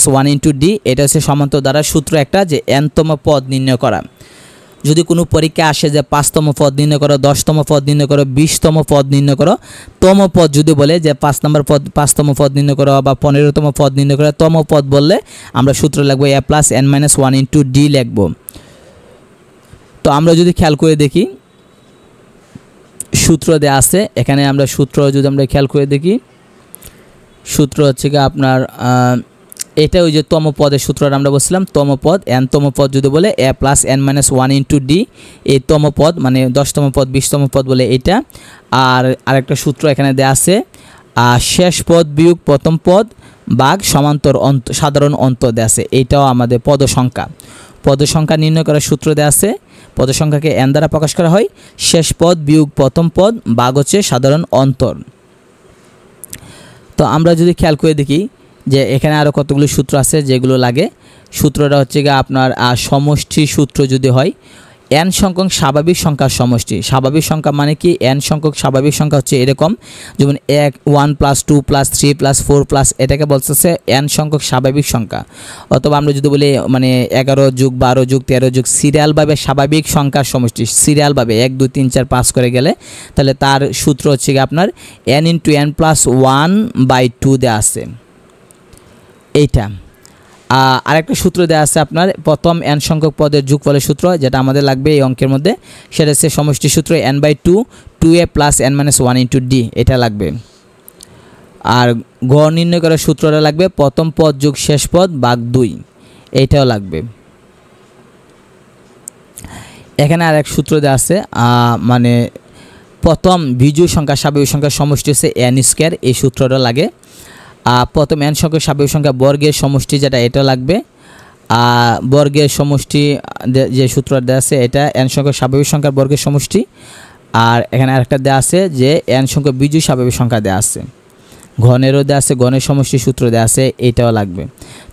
× d। এটা হচ্ছে সমান্তর দ্বারার সূত্র একটা যে n-তম পদ নির্ণয় করা। যদি কোনো পরীক্ষা আসে যে 5তম পদ নির্ণয় করো, 10তম পদ নির্ণয় করো, 20তম পদ নির্ণয় করো, তম পদ যদি বলে যে 5 নম্বর পদ 5তম পদ নির্ণয় করো বা 15তম পদ নির্ণয় করো, তম পদ বললে আমরা সূত্র লিখবো a + n - 1 × d লিখব। তো আমরা যদি খেয়াল করে দেখি সূত্র দেওয়া আছে এখানে, আমরা সূত্র যদি আমরা খেয়াল করে দেখি সূত্র হচ্ছে কি আপনার এটা ওই যে তম পদের সূত্রটা আমরা বলছিলাম, তম পদ n-তম পদ যদি বলে a + n - 1 × d, এই তম পদ মানে 10তম পদ 20তম পদ বলে এটা। আর আরেকটা সূত্র এখানে দেওয়া আছে শেষ পদ বিয়োগ প্রথম পদ ভাগ সমান্তর সাধারণ অন্তর দেওয়া আছে। এইটাও আমাদের পদ সংখ্যা নির্ণয় করার সূত্র দেওয়া আছে। পদ সংখ্যাকে n দ্বারা প্রকাশ করা হয়, শেষ পদ বিয়োগ প্রথম পদ ভাগ হচ্ছে সাধারণ অন্তর। তো আমরা যদি খেয়াল করে দেখি যে এখানে আরও কতগুলো সূত্র আছে যেগুলো লাগে। সূত্রটা হচ্ছে গিয়ে আপনার সমষ্টি সূত্র যদি হয় n সংখ্যক স্বাভাবিক সংখ্যার সমষ্টি। স্বাভাবিক সংখ্যা মানে কি n সংখ্যক স্বাভাবিক সংখ্যা হচ্ছে এরকম, যেমন 1 + 2 + 3 + 4 এটাকে বলতেছে n সংখ্যক স্বাভাবিক সংখ্যা। অথবা আমরা যদি বলি মানে 11 + 12 + 13 সিরিয়ালভাবে স্বাভাবিক সংখ্যার সমষ্টি, সিরিয়ালভাবে 1 2 3 4 5 করে গেলে তাহলে তার সূত্র হচ্ছে কি আপনার n × n + 1/2 দেওয়া আছে এইটা। আরেকটা সূত্র দেওয়া আছে আপনার প্রথম n সংখ্যক পদের যোগফলের সূত্র, যেটা আমাদের লাগবে এই অঙ্কের মধ্যে, সেটা হচ্ছে সমষ্টি সূত্র n/2 2a + n - 1 × d এটা লাগবে। আর গড় নির্ণয় করার সূত্রটা লাগবে প্রথম পদ যোগ শেষ পদ ভাগ 2, এইটাও লাগবে। এখানে আরেক সূত্র দেওয়া আছে মানে প্রথম বিজোড় সংখ্যা স্বাভাবিক সংখ্যার সমষ্টি হচ্ছে n², এই সূত্রটা লাগে। প্রথম n সংখ্যক স্বাভাবিক সংখ্যা বর্গের সমষ্টি যেটা এটা লাগবে, বর্গের সমষ্টি যে সূত্রটা দেওয়া আছে এটা n সংখ্যক স্বাভাবিক সংখ্যার বর্গের সমষ্টি। আর এখানে আরেকটা দেওয়া আছে যে n সংখ্যক বিজোড় স্বাভাবিক সংখ্যা দেওয়া আছে, ঘনেরও দেওয়া আছে, ঘনের সমষ্টি সূত্র দেওয়া আছে, এটাও লাগবে।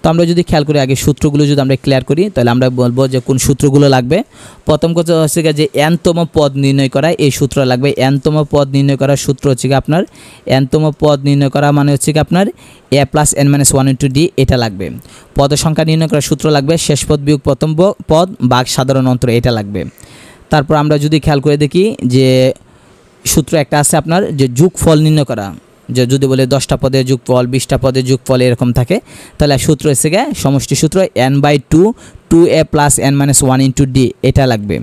তো আমরা যদি খেয়াল করি আগে সূত্রগুলো যদি আমরা ক্লিয়ার করি তাহলে আমরা বলবো যে কোন সূত্রগুলো লাগবে। প্রথম কথা হচ্ছে যে n-তম পদ নির্ণয় করা, এই সূত্র লাগবে। n-তম পদ নির্ণয় করার সূত্র হচ্ছে কি আপনার n-তম পদ নির্ণয় করা মানে হচ্ছে কি আপনার a plus n minus 1 into D, এটা লাগবে। পদের সংখ্যা নির্ণয় করার সূত্র লাগবে শেষ পদ বিয়োগ প্রথম পদ ভাগ সাধারণ অন্তর, এটা লাগবে। তারপর আমরা যদি খেয়াল করে দেখি যে সূত্র একটা আছে আপনার যে যোগফল নির্ণয় করা, যে যদি বলে 10টা পদের যোগফল 20টা পদের যোগফল এরকম থাকে, তাহলে সূত্র এসে গে সমষ্টি সূত্র n/2 2a plus n minus 1 into D, এটা লাগবে।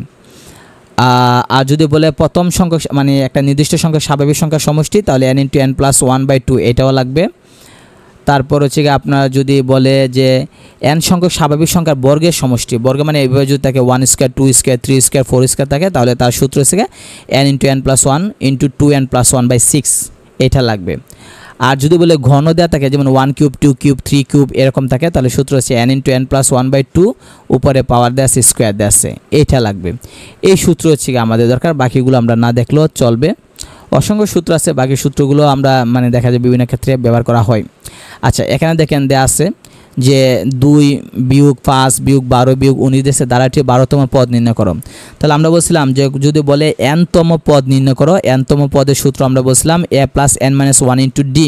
আর যদি বলে প্রথম সংখ্যক মানে একটা নির্দিষ্ট সংখ্যক স্বাভাবিক সংখ্যার সমষ্টি, তাহলে n ইন্টু n প্লাস 1/2, এটাও লাগবে। তারপর হচ্ছে গিয়ে আপনার যদি বলে যে n সংখ্যক স্বাভাবিক সংখ্যার বর্গের সমষ্টি, বর্গ মানে এইভাবে যদি থাকে 1 স্কোয়ার 2 স্কোয়ার 3 স্কোয়ার 4 স্কোয়ার থাকে, তাহলে তার সূত্র হচ্ছে গিয়ে n into n plus 1 into 2n plus 1/6, এটা লাগবে। আর যদি বলে ঘন দেওয়া থাকে যেমন 1 কিউব 2 কিউব 3 কিউব এরকম থাকে, তাহলে সূত্র হচ্ছে n ইন্টু n প্লাস 1/2, উপরে পাওয়ার দেওয়া আছে স্কোয়ার দেওয়া আছে, এটা লাগবে। এই সূত্র হচ্ছে গিয়ে আমাদের দরকার, বাকিগুলো আমরা না দেখলেও চলবে। অসংখ্য সূত্র আছে, বাকি সূত্রগুলো আমরা মানে দেখা যায় বিভিন্ন ক্ষেত্রে ব্যবহার করা হয়। আচ্ছা, এখানে দেখেন দেওয়া আছে যে 2 বিয়োগ 5 বিয়োগ 12 বিয়োগ 19 দেশে দ্বারাটি 12তম পদ নির্ণয় করো। তাহলে আমরা বলছিলাম যে যদি বলে n-তম পদ নির্ণয় করো, n-তম পদের সূত্র আমরা বলছিলাম a plus n minus 1 into D.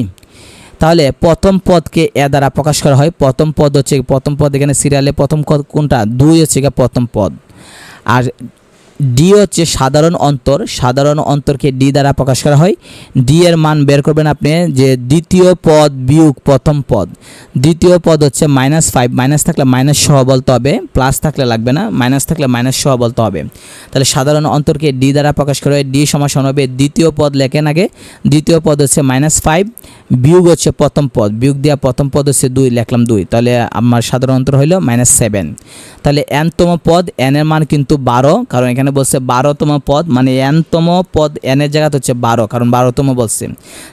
তাহলে প্রথম পদকে এ দ্বারা প্রকাশ করা হয়। প্রথম পদ হচ্ছে প্রথম পদ, এখানে সিরিয়ালে প্রথম পদ কোনটা 2 হচ্ছে প্রথম পদ, আর ডি হচ্ছে সাধারণ অন্তর, সাধারণ অন্তরকে ডি দ্বারা প্রকাশ করা হয়। ডি এর মান বের করবেন আপনি যে দ্বিতীয় পদ বিয়োগ প্রথম পদ। দ্বিতীয় পদ হচ্ছে -5, মাইনাস থাকলে মাইনাস সহ বলতে হবে, প্লাস থাকলে লাগবে না, মাইনাস থাকলে মাইনাস সহ বলতে হবে। তাহলে সাধারণ অন্তরকে ডি দ্বারা প্রকাশ করা হয়। ডি সমান হবে দ্বিতীয় পদ লেখেন আগে, দ্বিতীয় পদ হচ্ছে -5 বিয়োগ হচ্ছে প্রথম পদ, বিয়োগ দেওয়া প্রথম পদ হচ্ছে 2, লিখলাম 2, তাহলে আমার সাধারণ অন্তর হইল -7। তাহলে n-তম পদ, n এর মান কিন্তু 12, কারণ এখানে বলছে 12তম পদ, মানে n-তম পদ n এর জায়গা হচ্ছে 12, কারণ 12তম বলছে।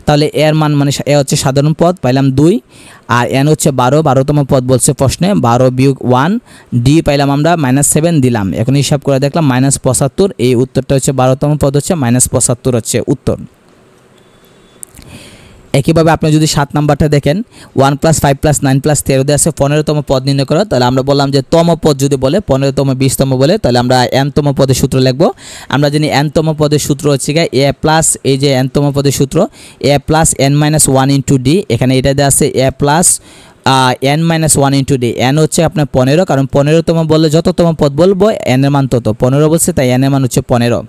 তাহলে এর মান মানে এ হচ্ছে সাধারণ পদ, পাইলাম 2, আর n হচ্ছে 12, 12তম পদ বলছে প্রশ্নে, 12 বিয়োগ 1, ডি পাইলাম আমরা -7 দিলাম। এখন হিসাব করে দেখলাম -75, এই উত্তরটা হচ্ছে 12তম পদ হচ্ছে -75 হচ্ছে উত্তর। একইভাবে আপনি যদি 7 নাম্বারটা দেখেন 1 + 5 + 9 + 13 দিয়ে আছে 15তম পদ নির্ণয় করো, তাহলে আমরা বললাম যে তম পদ যদি বলে 15তম 20তম বলে, তাহলে আমরা n-তম পদের সূত্র লিখব। আমরা জানি n-তম পদের সূত্র হচ্ছে a প্লাস, এই যে n-তম পদের সূত্র a plus n minus 1 into D, এখানে এটা দেওয়া আছে a plus n minus 1 into D. n হচ্ছে আপনার 15, কারণ 15তম বললে যততম পদ বলবো n এর মান তত, 15 বলছে তাই n এর মান হচ্ছে 15।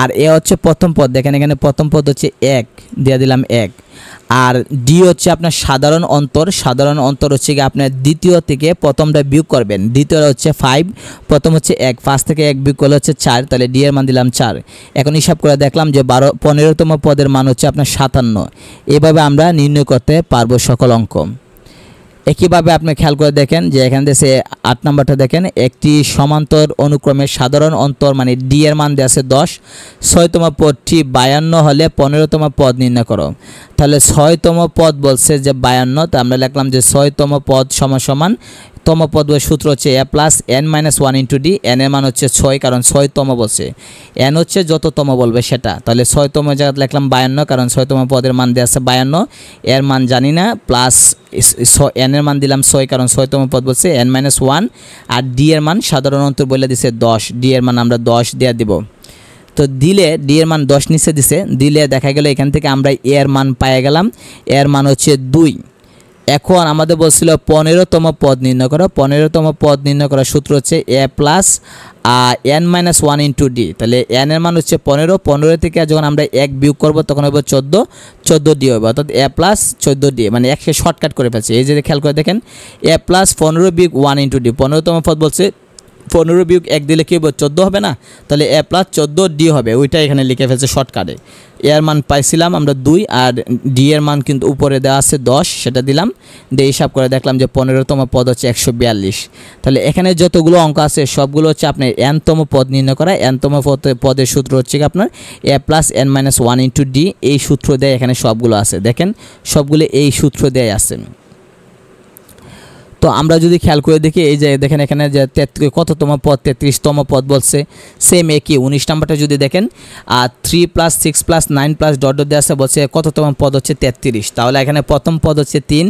আর এ হচ্ছে প্রথম পদ, দেখেন এখানে প্রথম পদ হচ্ছে 1, দিয়ে দিলাম 1। আর ডি হচ্ছে আপনার সাধারণ অন্তর, সাধারণ অন্তর হচ্ছে কি আপনার দ্বিতীয় থেকে প্রথমটা বিয়োগ করবেন, দ্বিতীয়টা হচ্ছে 5, প্রথম হচ্ছে 1, 5 থেকে 1 বিয়োগ করলে হচ্ছে 4, তাহলে ডি এর মান দিলাম 4। এখন হিসাব করে দেখলাম যে 15তম পদের মান হচ্ছে আপনার 57। এভাবে আমরা নির্ণয় করতে পারবো সকল অঙ্ক। একইভাবে আপনি খেয়াল করে দেখেন যে এখানে দেশে 8 নাম্বারটা দেখেন, একটি সমান্তর অনুক্রমে সাধারণ অন্তর মানে ডি এর মান দেওয়া আছে 10, 6তম পদটি 52 হলে 15তম পদ নির্ণয় করো। তাহলে 6তম পদ বলছে যে 52, তো আমরা লিখলাম যে 6তম পদ সমান তম পদ সূত্র হচ্ছে a plus n minus 1 into D. n এর মান হচ্ছে 6, কারণ 6তম বলছে, n হচ্ছে যততম বলবে সেটা, তাহলে 6তম জায়গায় লিখলাম 52, কারণ 6তম পদের মান দেওয়া আছে 52, এর মান জানি না, প্লাস n এর মান দিলাম 6, কারণ 6তম পদ বলছে n মাইনাস 1, আর ডি এর মান সাধারণ অন্তর বলে দিছে 10, ডি এর মান আমরা 10 দিয়ে দিব। তো দিলে ডি এর মান 10 নিচে দিছে, দিলে দেখা গেল এখান থেকে আমরা এর মান পেয়ে গেলাম, এর মান হচ্ছে 2। এখন আমাদের বলছিল 15তম পদ নির্ণয় করো, 15তম পদ নির্ণয় করার সূত্র হচ্ছে a plus n minus 1 into D. তাহলে n এর মান হচ্ছে 15, 15 থেকে যখন আমরা 1 বিয়োগ করবো তখন হবে 14, 14 ডি হবে, অর্থাৎ a প্লাস 14 ডি, মানে এককে শর্টকাট করে ফেলছে। এই যে খেয়াল করে দেখেন a প্লাস 15 বিয়োগ 1 ইন্টু ডি, 15তম পদ বলছে 15 বিয়োগ 1 দিলে কি হবে 14 হবে না, তাহলে a প্লাস 14 ডি হবে, ওইটা এখানে লিখে ফেলছে শর্টকাটে। এর মান পাইছিলাম আমরা 2, আর ডি এর মান কিন্তু উপরে দেওয়া আছে 10, সেটা দিলাম, দিয়ে হিসাব করে দেখলাম যে 15তম পদ হচ্ছে 142। তাহলে এখানে যতগুলো অঙ্ক আছে সবগুলো হচ্ছে আপনার n-তম পদ নির্ণয় করা। n-তম পদের সূত্র হচ্ছে আপনার a plus n minus 1 into D, এই সূত্র দেয় এখানে সবগুলো আছে, দেখেন সবগুলো এই সূত্র দেয় আছে। তো আমরা যদি খেয়াল করে দেখি এই যে দেখেন এখানে যে কততম পদ 33তম পদ বলছে, সেম একই 19 নাম্বারটা যদি দেখেন 3 + 6 + 9 + ডট ডট দেওয়া আছে, বলছে কততম পদ হচ্ছে 33। তাহলে এখানে প্রথম পদ হচ্ছে 3,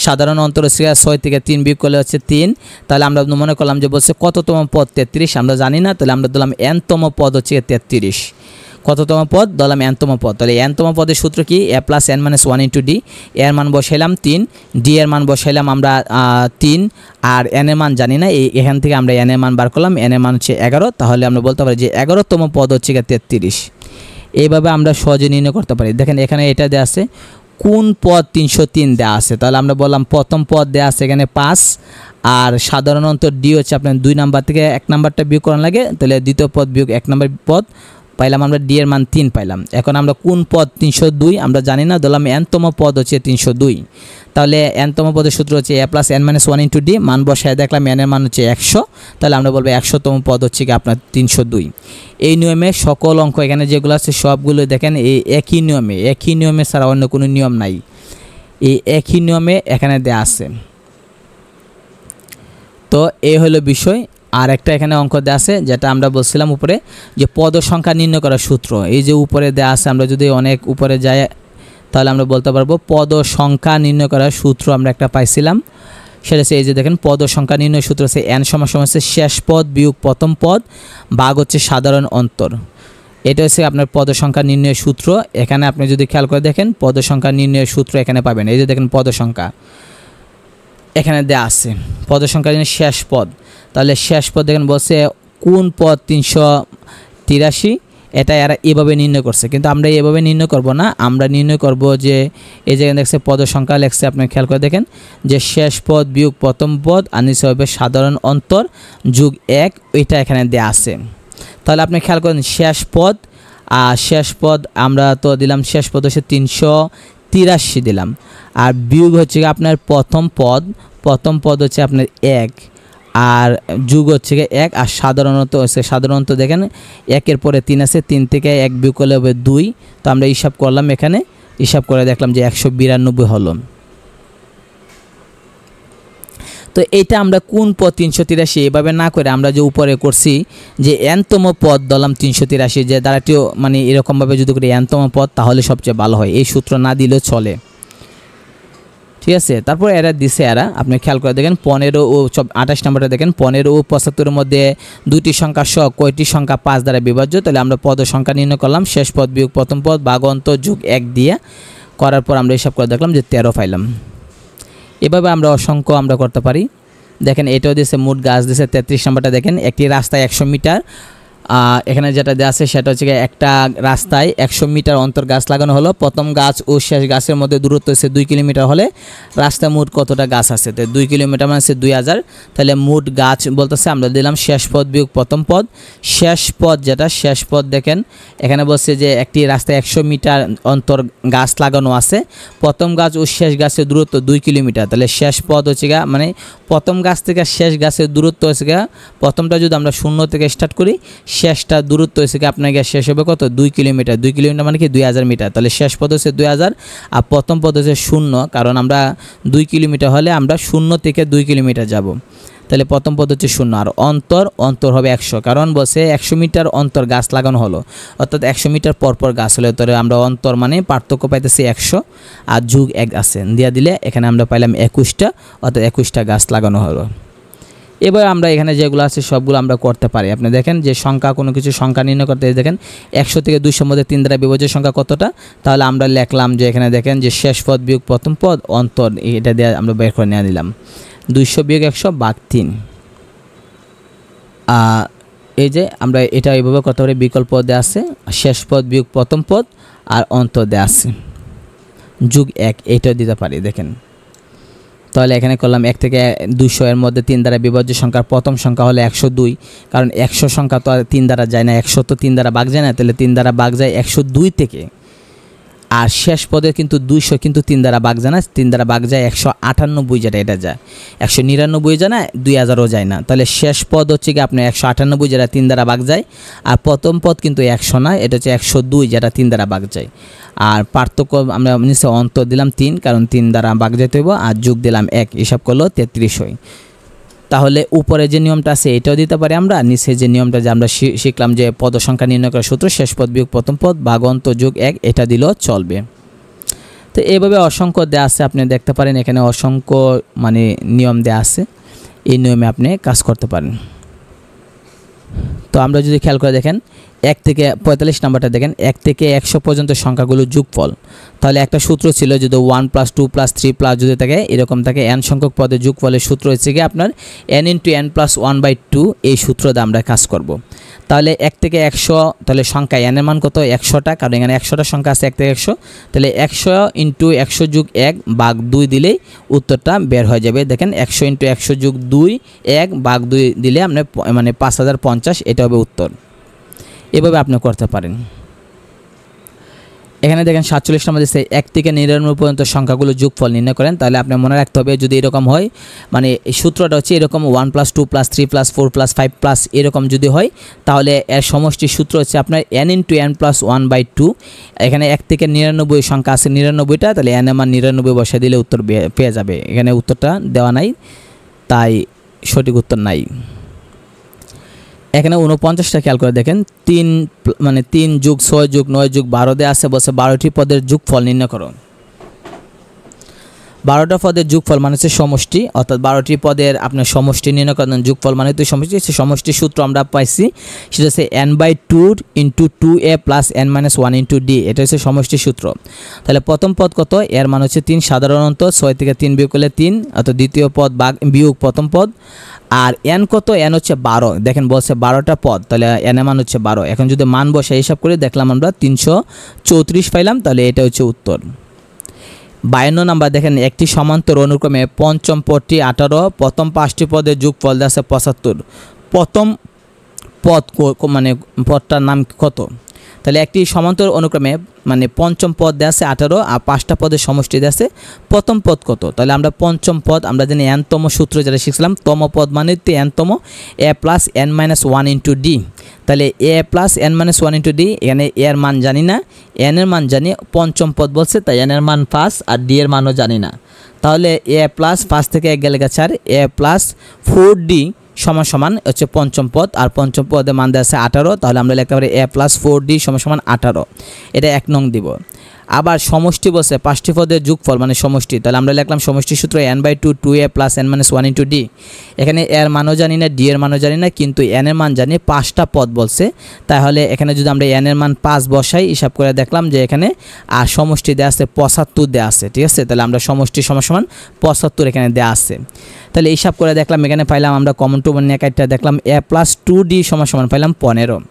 সাধারণ অন্তর হচ্ছে 6 থেকে 3 বিয়োগ করলে হচ্ছে 3। তাহলে আমরা মনে করলাম যে বলছে কততম পদ 33, আমরা জানি না, তাহলে আমরা দিলাম nতম পদ হচ্ছে 33। কততম পদ ধরলাম nতম পদ। তাহলে nতম পদের সূত্র কি, a + n - 1 * d। এর মান বসাইলাম 3, d এর মান বসাইলাম আমরা 3, আর n এর মান জানি না, এখান থেকে আমরা n এর মান বার করলাম, n এর মান হচ্ছে 11। তাহলে আমরা বলতে পারি যে 11তম পদ হচ্ছে 33। এইভাবে আমরা সহজে নির্ণয় করতে পারি। দেখেন এখানে এটা দেওয়া আছে কোন পদ 303 দেওয়া আছে, তাহলে আমরা বললাম প্রথম পদ দেওয়া আছে এখানে 5, আর সাধারণ অন্তর d হচ্ছে আপনার 2 নাম্বার থেকে 1 নাম্বারটা বিয়োগ করার লাগে, তাহলে দ্বিতীয় পদ বিয়োগ 1 নাম্বার পদ পাইলাম আমরা, d এর মান 3 পাইলাম। এখন আমরা কোন পদ 302 আমরা জানি না, ধরলাম nতম পদ হচ্ছে 302। তাহলে nতম পদের সূত্র হচ্ছে a + n - 1 * d, মান বসায় দেখলাম n এর মান হচ্ছে 100, তাহলে আমরা বলবো 100তম পদ হচ্ছে কি আপনার 302। এই নিয়মে সকল অঙ্ক এখানে যেগুলো আছে সবগুলো দেখেন এই একই নিয়মে ছাড়া অন্য কোনো নিয়ম নাই, এই একই নিয়মে এখানে দেয়া আছে। তো এই হলো বিষয়। আর একটা এখানে অঙ্ক দেওয়া আছে যেটা আমরা বলছিলাম উপরে, যে পদ সংখ্যা নির্ণয় করার সূত্র। এই যে উপরে দেওয়া আছে, আমরা যদি অনেক উপরে যাই তাহলে আমরা বলতে পারবো পদ সংখ্যা নির্ণয় করার সূত্র আমরা একটা পাইছিলাম, সেটা হচ্ছে এই যে দেখেন পদ সংখ্যা নির্ণয় সূত্র হচ্ছে n = হচ্ছে শেষ পদ বিয়োগ প্রথম পদ ভাগ হচ্ছে সাধারণ অন্তর। এটা হচ্ছে আপনার পদ সংখ্যা নির্ণয়ের সূত্র। এখানে আপনি যদি খেয়াল করে দেখেন পদ সংখ্যা নির্ণয়ের সূত্র এখানে পাবেন। এই যে দেখেন পদ সংখ্যা এখানে দেওয়া আছে, পদ সংখ্যা শেষ পদ। তাহলে শেষ পদ দেখেন বলছে কোন পদ 383, এটা এরা এভাবে নির্ণয় করছে, কিন্তু আমরা এভাবে নির্ণয় করব না, আমরা নির্ণয় করব যে এই জায়গায় দেখছে পদ সংখ্যা লেখছে, আপনি খেয়াল করে দেখেন যে শেষ পদ বিয়োগ প্রথম পদ আর নিচে হবে সাধারণ অন্তর যোগ 1, এটা এখানে দেওয়া আছে। তাহলে আপনি খেয়াল করেন শেষ পদ আমরা তো দিলাম, শেষ পদ হচ্ছে 383 দিলাম, আর বিয়োগ হচ্ছে আপনার প্রথম পদ হচ্ছে আপনার 1, আর যোগ হচ্ছে 1, আর সাধারণত দেখেন 1-এর পরে 3 আছে, 3 থেকে 1 বিয়োগ করলে হবে 2। তো আমরা হিসাব করলাম, এখানে হিসাব করে দেখলাম যে 192 হলো। তো এটা আমরা কোন পদ 383 এভাবে না করে আমরা যে উপরে করছি যে nতম পদ ধরলাম 383, যে দ্বারাটিও মানে এরকমভাবে যদি করি nতম পদ তাহলে সবচেয়ে ভালো হয়, এই সূত্র না দিলেও চলে, ঠিক আছে। তারপর এরা দিছে, আপনি খেয়াল করে দেখেন 15 ও 28 নম্বরটা দেখেন 15 ও 75-এর মধ্যে দুটি সংখ্যা সহ কয়টি সংখ্যা 5 দ্বারা বিভাজ্য। তাহলে আমরা পদ সংখ্যা নির্ণয় করলাম, শেষ পদ বিয়োগ প্রথম পদ ভাগ অন্তর যোগ 1 দিয়ে করার পর আমরা হিসাব করে দেখলাম যে 13 পাইলাম। এভাবে আমরা অসংখ্য আমরা করতে পারি। দেখেন এটাও দিয়েছে, মোট গাছ দিয়েছে 33 নম্বরটা দেখেন, একটি রাস্তায় 100 মিটার, এখানে যেটা দেওয়া আছে সেটা হচ্ছে একটা রাস্তায় 100 মিটার অন্তর গাছ লাগানো হলো। প্রথম গাছ ও শেষ গাছের মধ্যে দূরত্ব হচ্ছে 2 কিলোমিটার হলে রাস্তায় মোট কতটা গাছ আছে, তো 2 কিলোমিটার মানে হচ্ছে 2000। তাহলে মোট গাছ বলতেছে, আমরা দিলাম শেষ পদ বিয়োগ প্রথম পদ। শেষ পদ দেখেন এখানে বলছে যে একটি রাস্তায় 100 মিটার অন্তর গাছ লাগানো আছে, প্রথম গাছ ও শেষ গাছের দূরত্ব 2 কিলোমিটার। তাহলে শেষ পদ হচ্ছে মানে প্রথম গাছ থেকে শেষ গাছের দূরত্ব হচ্ছে প্রথমটা যদি আমরা 0 থেকে স্টার্ট করি, শেষটা দূরত্ব হচ্ছে আপনার শেষ হবে কত 2 কিলোমিটার। 2 কিলোমিটার মানে কি 2000 মিটার। তাহলে শেষ পদ হচ্ছে 2000 আর প্রথম পদ হচ্ছে 0, কারণ আমরা 2 কিলোমিটার হলে আমরা 0 থেকে 2 কিলোমিটার যাব। তাহলে প্রথম পদ হচ্ছে 0, আর অন্তর হবে 100, কারণ বলছে 100 মিটার অন্তর গাছ লাগানো হলো, অর্থাৎ 100 মিটার পরপর গাছ হলে তাহলে আমরা অন্তর মানে পার্থক্য পাইতেছি 100 আর যোগ 1 আছে দিয়া দিলে এখানে আমরা পাইলাম 21টা, অর্থাৎ 21টা গাছ লাগানো হলো। এবার আমরা এখানে যেগুলো আছে সবগুলো আমরা করতে পারি। আপনি দেখেন যে সংখ্যা কোনো কিছু সংখ্যা নির্ণয় করতে দেখেন 100 থেকে 200 মধ্যে 3 দ্বারা বিভাজ্য সংখ্যা কতটা, তাহলে আমরা লিখলাম যে এখানে দেখেন যে শেষ পদ বিয়োগ প্রথম পদ অন্তর, এটা দিয়ে আমরা বের করে নিয়ে নিলাম 200 বিয়োগ 100 ভাগ 3। এই যে আমরা এটা এইভাবে করতে পারি, বিকল্প দেওয়া আছে শেষ পদ বিয়োগ প্রথম পদ আর অন্তর দেওয়া আছে যোগ 1, এইটাও দিতে পারি। দেখেন তাহলে এখানে করলাম 1 থেকে 200 এর মধ্যে 3 দ্বারা বিভাজ্য সংখ্যার প্রথম সংখ্যা হলো 102, কারণ 100 সংখ্যা তো আর 3 দ্বারা যায় না, 100 তো 3 দ্বারা ভাগ যায় না, তাহলে 3 দ্বারা ভাগ যায় 102 থেকে। আর শেষ পদে কিন্তু 200 কিন্তু 3 দ্বারা ভাগ যায় না, 3 দ্বারা ভাগ যায় 198, যেটা এটা যায় 199 যায় না, 2000ও যায় না। তাহলে শেষ পদ হচ্ছে কি আপনার 198, যেটা 3 দ্বারা ভাগ যায়। আর প্রথম পদ কিন্তু 100 না, এটা হচ্ছে 102, যেটা 3 দ্বারা ভাগ যায়। আর পার্থক্য আমরা নিচে অন্তর দিলাম 3, কারণ 3 দ্বারা ভাগ যেতে হইব, আর যোগ দিলাম 1, হিসাব করলো 33 হয়। তাহলে উপরে যে নিয়মটা আছে এটাও দিতে পারি আমরা, নিচে যে নিয়মটা যে আমরা শিখলাম যে পদ সংখ্যা নির্ণয় করার সূত্র শেষ পদ বিয়োগ প্রথম পদ ভাগ অন্তর যোগ 1, এটা দিলেও চলবে। তো এইভাবে অসংখ্য দেয়া আছে, আপনি দেখতে পারেন এখানে অসংখ্য মানে নিয়ম দেয়া আছে, এই নিয়মে আপনি কাজ করতে পারেন। তো আমরা যদি খেয়াল করে দেখেন 1 থেকে 45 নাম্বারটা দেখেন, 1 থেকে 100 পর্যন্ত সংখ্যাগুলো যোগফল। তাহলে একটা সূত্র ছিল যদি 1 + 2 + 3 যদি থাকে এরকম থাকে, n সংখ্যক পদের যোগফলের সূত্র হচ্ছে কি আপনার n × n + 1/2, এই সূত্রতে আমরা কাজ করব। তাহলে 1 থেকে 100, তাহলে সংখ্যা n এর মান কত 100টা, কারণ এখানে 100টা সংখ্যা আছে 1 থেকে 100। তাহলে 100 × 100 + 1 ভাগ 2 দিলেই উত্তরটা বের হয়ে যাবে। দেখেন 100 × 100 + 2 1 ভাগ 2 দিলে আপনার মানে 5050, এটা হবে উত্তর। এভাবে আপনি করতে পারেন। এখানে দেখেন 47 নম্বর দিচ্ছে 1 থেকে 99 পর্যন্ত সংখ্যাগুলো যোগফল নির্ণয় করেন। তাহলে আপনি মনে রাখতে হবে যদি এরকম হয়, মানে এই সূত্রটা হচ্ছে এরকম 1 + 2 + 3 + 4 + 5 এরকম যদি হয়, তাহলে এর সমষ্টির সূত্র হচ্ছে আপনার n × n + 1/2। এখানে 1 থেকে 99 সংখ্যা আছে 99টা, তাহলে n এর মান 99 বসিয়ে দিলে উত্তর পেয়ে যাবে। এখানে উত্তরটা দেওয়া নাই, তাই সঠিক উত্তর নাই। এখানে 49টা খেয়াল করে দেখেন, 3 মানে 3 + 6 + 9 + 12 দিয়ে আছে, বলছে 12টি পদের যোগফল নির্ণয় করো। 12টা পদের যোগফল মানে হচ্ছে সমষ্টি, অর্থাৎ 12টি পদের আপনার সমষ্টি নির্ণয় করেন। যোগফল মানে তো সমষ্টি, সে সমষ্টির সূত্র আমরা পাইছি, সেটা হচ্ছে n/2 × 2a + n - 1 × d, এটা হচ্ছে সমষ্টির সূত্র। তাহলে প্রথম পদ কত, এর মান হচ্ছে 3, সাধারণত 6 থেকে 3 বিয়োগ করলে 3, অর্থাৎ দ্বিতীয় পদ বিয়োগ প্রথম পদ। আর n কত, n হচ্ছে 12, দেখেন বলছে 12টা পদ, তাহলে n এর মান হচ্ছে 12। এখন যদি মান বসে হিসাব করে দেখলাম আমরা 334 পাইলাম, তাহলে এটা হচ্ছে উত্তর। 52 নাম্বার দেখেন, একটি সমান্তর অনুক্রমে পঞ্চম পদটি 18, প্রথম 5টি পদের যোগফল আছে 75। প্রথম পদ মানে পদটার নাম কত? তাহলে একটি সমান্তর অনুক্রমে মানে পঞ্চম পদ দেওয়া আছে 18, আর 5টা পদের সমষ্টি দেওয়া আছে, প্রথম পদ কত? তাহলে আমরা পঞ্চম পদ আমরা জানি n-তম সূত্র যেটা শিখছিলাম, তম পদ মানে n-তম, a + n - 1 × d। তাহলে a + n - 1 × d, এখানে a এর মান জানি না, n এর মান জানি, পঞ্চম পদ বলছে তাই n এর মান 5 আর d এর মানও জানি না। তাহলে a + 5 থেকে 1 গেলে 4, a + 4d সমান হচ্ছে পঞ্চম পদ, আর পঞ্চম পদের মান দেওয়া আছে 18। তাহলে আমরা লিখতে পারি a + 4d = 18, এটা 1 নং দিব। আবার সমষ্টি বলছে 5টি পদের যোগফল মানে সমষ্টি, তাহলে আমরা লিখলাম সমষ্টির সূত্র n/2 2a + n - 1 × d। এখানে এর মানও জানি না, d এর মানও জানি না, কিন্তু n এর মান জানি, 5টা পদ বলছে। তাহলে এখানে যদি আমরা n এর মান 5 বসাই, হিসাব করে দেখলাম যে এখানে আর সমষ্টি দেওয়া আছে 75 দেওয়া আছে, ঠিক আছে। তাহলে আমরা সমষ্টি সমান 75 এখানে দেওয়া আছে। তাহলে হিসাব করে দেখলাম এখানে পাইলাম আমরা কমন টু নিয়ে কাটটা দেখলাম a + 2d = পাইলাম 15।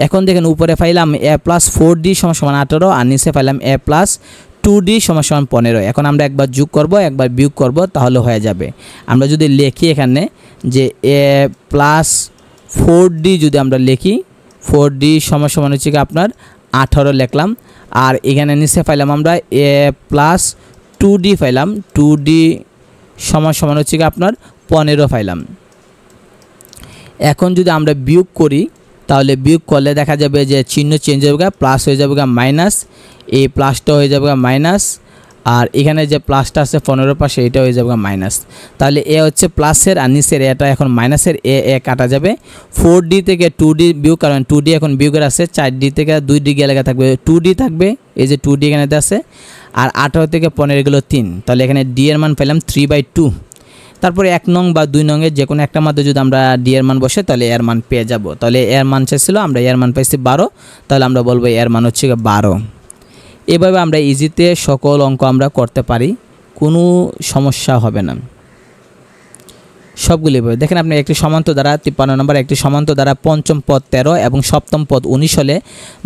এখন দেখেন উপরে পাইলাম a + 4d = 18, আর নিচে পাইলাম a + 2d = 15। এখন আমরা একবার যোগ করব একবার বিয়োগ করব, তাহলে হয়ে যাবে। আমরা যদি লিখি এখানে যে a + 4d, যদি আমরা লিখি 4d = হচ্ছে কি আপনার 18 লিখলাম, আর এখানে নিচে পাইলাম আমরা a + 2d পাইলাম, 2d = হচ্ছে কি আপনার 15 পাইলাম। এখন যদি আমরা বিয়োগ করি, তাহলে বিয়োগ করলে দেখা যাবে যে চিহ্ন চেঞ্জ হয়ে যাবে, প্লাস হয়ে যাবে মাইনাস, এই প্লাসটা হয়ে যাবে মাইনাস, আর এখানে যে প্লাসটা আছে 15 পাশে এটা হয়ে যাবে মাইনাস। তাহলে এ হচ্ছে প্লাসের আর নিচের এটা এখন মাইনাসের, এ কাটা যাবে। 4d থেকে 2d বিয়োগ, কারণ 2d এখন বিয়োগের আছে, 4d থেকে 2d গেলে থাকবে 2d থাকবে, এই যে 2d এখানে আছে, আর 18 থেকে 15 এগুলো 3, তাহলে এখানে d এর মান পেলাম 3/2। তারপরে 1 নং বা 2 নংয়ের যে কোনো একটা মধ্যে যদি আমরা d এর মান বসে, তাহলে এর মান পেয়ে যাব। তাহলে এর মান চাইছিল, আমরা এর মান পাইছি 12, তাহলে আমরা বলবো এর মান হচ্ছে 12। এভাবে আমরা ইজিতে সকল অঙ্ক আমরা করতে পারি, কোনো সমস্যা হবে না। সবগুলি বই দেখেন আপনি একটি সমান্তর দ্বারা 53 নম্বর একটি সমান্তর দ্বারা পঞ্চম পদ 13 এবং সপ্তম পদ 19 হলে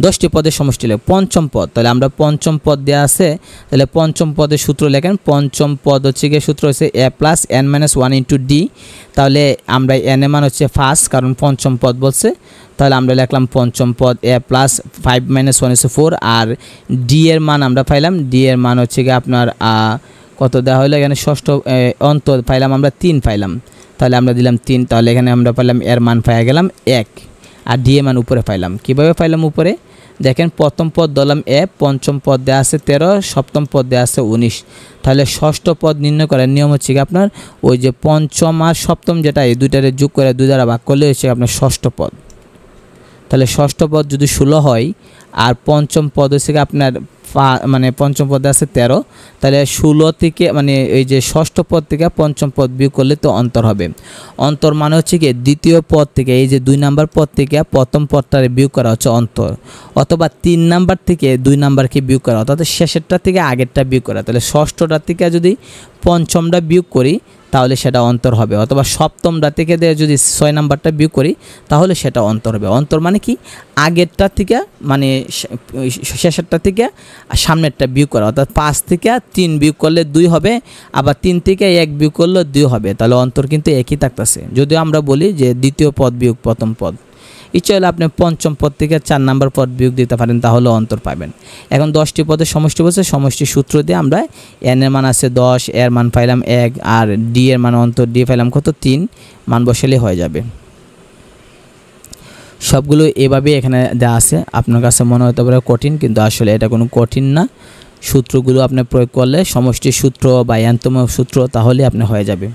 10টি পদের সমষ্টি হলে পঞ্চম পদ, তাহলে আমরা পঞ্চম পদ দেওয়া আছে, তাহলে পঞ্চম পদের সূত্র লেখেন। পঞ্চম পদ হচ্ছে গিয়ে সূত্র হচ্ছে a plus n minus 1 into D. তাহলে আমরা n এর মান হচ্ছে 5 কারণ পঞ্চম পদ বলছে, তাহলে আমরা লিখলাম পঞ্চম পদ a প্লাস 5 মাইনাস 1 হচ্ছে 4, আর ডি এর মান আমরা পাইলাম, ডি এর মান হচ্ছে গিয়ে আপনার কত দেওয়া হলো এখানে ষষ্ঠ অন্তর পাইলাম আমরা 3 পাইলাম, তাহলে আমরা দিলাম 3, তাহলে এখানে আমরা পাইলাম এর মান পাই গেলাম 1, আর ডি এর মান উপরে পাইলাম। কীভাবে পাইলাম উপরে দেখেন, প্রথম পদ ধরলাম এ, পঞ্চম পদ দেওয়া আছে 13, সপ্তম পদ দেওয়া আছে 19, তাহলে ষষ্ঠ পদ নির্ণয় করার নিয়ম হচ্ছে কি আপনার ওই যে পঞ্চম আর সপ্তম যেটা এই দুইটারে যোগ করে 2 দ্বারা ভাগ করলে হচ্ছে আপনার ষষ্ঠ পদ। তাহলে ষষ্ঠ পদ যদি 16 হয় আর পঞ্চম পদ হচ্ছে আপনার মানে পঞ্চম পদে আছে 13, তাহলে 16 থেকে মানে এই যে ষষ্ঠ পদ থেকে পঞ্চম পদ বিয়োগ করলে তো অন্তর হবে। অন্তর মানে হচ্ছে কি দ্বিতীয় পদ থেকে এই যে 2 নাম্বার পদ থেকে প্রথম পদটারে বিয়োগ করা হচ্ছে অন্তর, অথবা 3 নাম্বার থেকে 2 নাম্বারকে বিয়োগ করা, অর্থাৎ শেষেরটা থেকে আগেরটা বিয়োগ করা। তাহলে ষষ্ঠটা থেকে যদি পঞ্চমটা বিয়োগ করি তাহলে সেটা অন্তর হবে, অথবা সপ্তমটা থেকে যদি 6 নাম্বারটা বিয়োগ করি তাহলে সেটা অন্তর হবে। অন্তর মানে কি আগেরটা থেকে মানে শেষেরটা থেকে সামনেরটা বিয়োগ করা, অর্থাৎ 5 থেকে 3 বিয়োগ করলে 2 হবে, আবার 3 থেকে 1 বিয়োগ করলে 2 হবে, তাহলে অন্তর কিন্তু একই থাকতেছে। যদিও আমরা বলি যে দ্বিতীয় পদ বিয়োগ প্রথম পদ, ইচ্ছা হলে আপনি পঞ্চম পদ থেকে 4 নাম্বার পদ বিয়োগ দিতে পারেন, তাহলে অন্তর পাবেন। এখন 10টি পদের সমষ্টি বলছে, সমষ্টি সূত্র দিয়ে আমরা n এর মান আছে 10, এর মান পাইলাম 1, আর ডি এর মান অন্তর দিয়ে পাইলাম কত 3, মান বসালে হয়ে যাবে। সবগুলো এভাবে এখানে দেওয়া আছে। আপনার কাছে মনে হতে পারে কঠিন, কিন্তু আসলে এটা কোনো কঠিন না। সূত্রগুলো আপনি প্রয়োগ করলে সমষ্টি সূত্র বা এনতম সূত্র তাহলে আপনি হয়ে যাবে।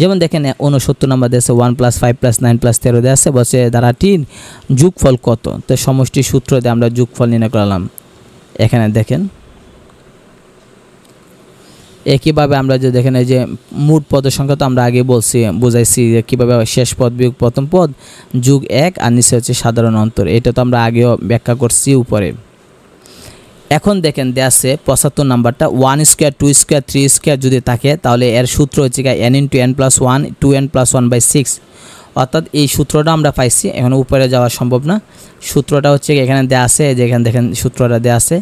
যেমন দেখেন 69 নম্বর দেশে 1 + 5 + 9 + 13 দেওয়া আছে, বলছে ধারাটির যোগফল কত, তো সমষ্টি সূত্র দিয়ে আমরা যোগফল নির্ণয় করলাম। এখানে দেখেন একইভাবে আমরা যে দেখেন এই যে মোট পদের সংখ্যা তো আমরা আগে বুঝাইছি যে কীভাবে শেষ পদ বিয়োগ প্রথম পদ যোগ 1 আর নিচে হচ্ছে সাধারণ অন্তর, এটা তো আমরা আগেও ব্যাখ্যা করছি উপরে। এখন দেখেন দেয়া আছে 75 নাম্বারটা 1 স্কয়ার 2 স্কয়ার 3 স্কয়ার যদি থাকে তাহলে এর সূত্র হচ্ছে n × n + 1 2n + 1/6, অর্থাৎ এই সূত্রটা আমরা পাইছি। এখন উপরে যাওয়া সম্ভব না, সূত্রটা হচ্ছে এখানে দেয়া আছে, যে এখানে দেখেন সূত্রটা দেয়া আছে।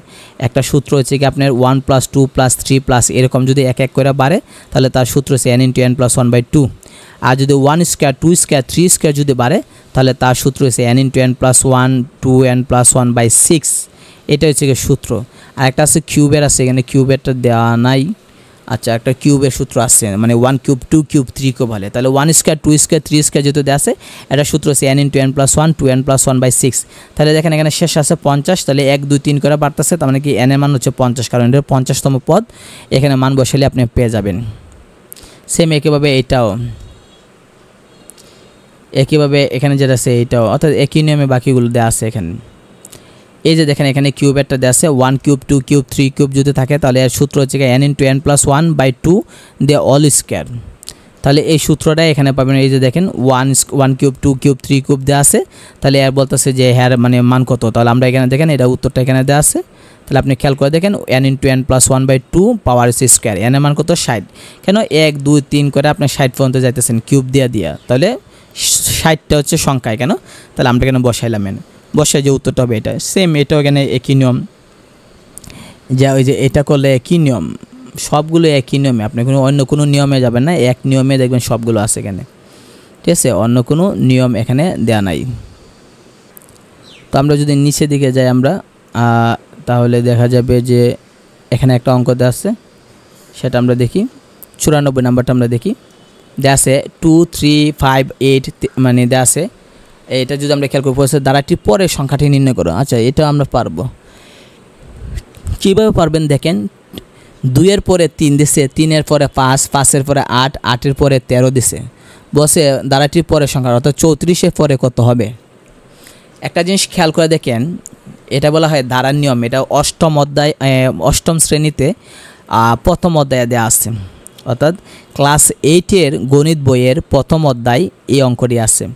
একটা সূত্র হচ্ছে কি আপনার 1 + 2 + 3 এরকম যদি এক এক করে বাড়ে তাহলে তার সূত্র হচ্ছে n × n + 1/2, আর যদি 1 স্কয়ার 2 স্কয়ার 3 স্কয়ার যদি বাড়ে তাহলে তার সূত্র হচ্ছে n × n + 1 2n + 1/6, এটা হচ্ছে কি সূত্র। আর একটা আছে কিউবের আছে, এখানে কিউবেরটা দেওয়া নাই। আচ্ছা, একটা কিউবের সূত্র আছে মানে 1 কিউব 2 কিউব 3 কিউব হলে, তাহলে 1 স্কয়ার 2 স্কয়ার 3 স্কয়ার যেহেতু দেওয়া আছে এটা সূত্র হচ্ছে n × n + 1 2n + 1/6। তাহলে দেখেন এখানে শেষ আছে 50, তাহলে 1 2 3 করে বাড়তেছে, তার মানে কি n এর মান হচ্ছে 50, কারণ এটা 50তম পদ। এখানে মান বসালে আপনি পেয়ে যাবেন। সেম একইভাবে এটাও, একইভাবে এখানে যেটা আছে এটাও, অর্থাৎ একই নিয়মে বাকিগুলো দেওয়া আছে। এখানে এই যে দেখেন এখানে কিউবেরটা দেওয়া আছে 1 কিউব 2 কিউব 3 কিউব যদি থাকে তাহলে এর সূত্র হচ্ছে n × n + 1/2 the all square. তাহলে এই সূত্রটা এখানে পাবেন। এই যে দেখেন 1 কিউব 2 কিউব 3 কিউব দেওয়া আছে, তাহলে এর বলতেছে যে হ্যাঁ মানে মান কত, তাহলে আমরা এখানে দেখেন এটা উত্তরটা এখানে দেওয়া আছে। তাহলে আপনি খেয়াল করে দেখেন n × n + 1/2 পাওয়ার স্কয়ার, n এর মান কত 60, কেন 1 2 3 করে আপনি 60 পর্যন্ত যাইতেছেন কিউব দিয়া, তাহলে 60টা হচ্ছে সংখ্যায় কেন, তাহলে আমরা এখানে বসাইলাম বসে যে উত্তরটা হবে এটা। সেম এটাও এখানে একই নিয়ম, যা ওই যে এটা করলে একই নিয়ম, সবগুলো একই নিয়মে, আপনি অন্য কোনো নিয়মে যাবেন না, এক নিয়মে দেখবেন সবগুলো আছে এখানে, ঠিক আছে, অন্য কোনো নিয়ম এখানে দেয়া নাই। তো আমরা যদি নিচের দিকে যাই আমরা তাহলে দেখা যাবে যে এখানে একটা অঙ্ক দেওয়া আছে, সেটা আমরা দেখি। 94 নাম্বারটা আমরা দেখি, দেওয়া আছে 2 3 5 8 মানে দেওয়া আছে। এটা যদি আমরা খেয়াল করবো ধারাটির পরে সংখ্যাটি নির্ণয় করো। আচ্ছা, এটা আমরা পারবো, কীভাবে পারবেন দেখেন, 2 এর পরে 3 দিছে, 3 এর পরে 5, 5 এর পরে 8, 8 এর পরে 13 দিছে, বসে ধারাটির পরে সংখ্যা অর্থাৎ 34 এর পরে কত হবে। একটা জিনিস খেয়াল করে দেখেন, এটা বলা হয় ধারার নিয়ম, এটা অষ্টম শ্রেণীতে প্রথম অধ্যায়ে দেওয়া আছে, অর্থাৎ ক্লাস 8-এর গণিত বইয়ের প্রথম অধ্যায় এই অঙ্কটি আছে।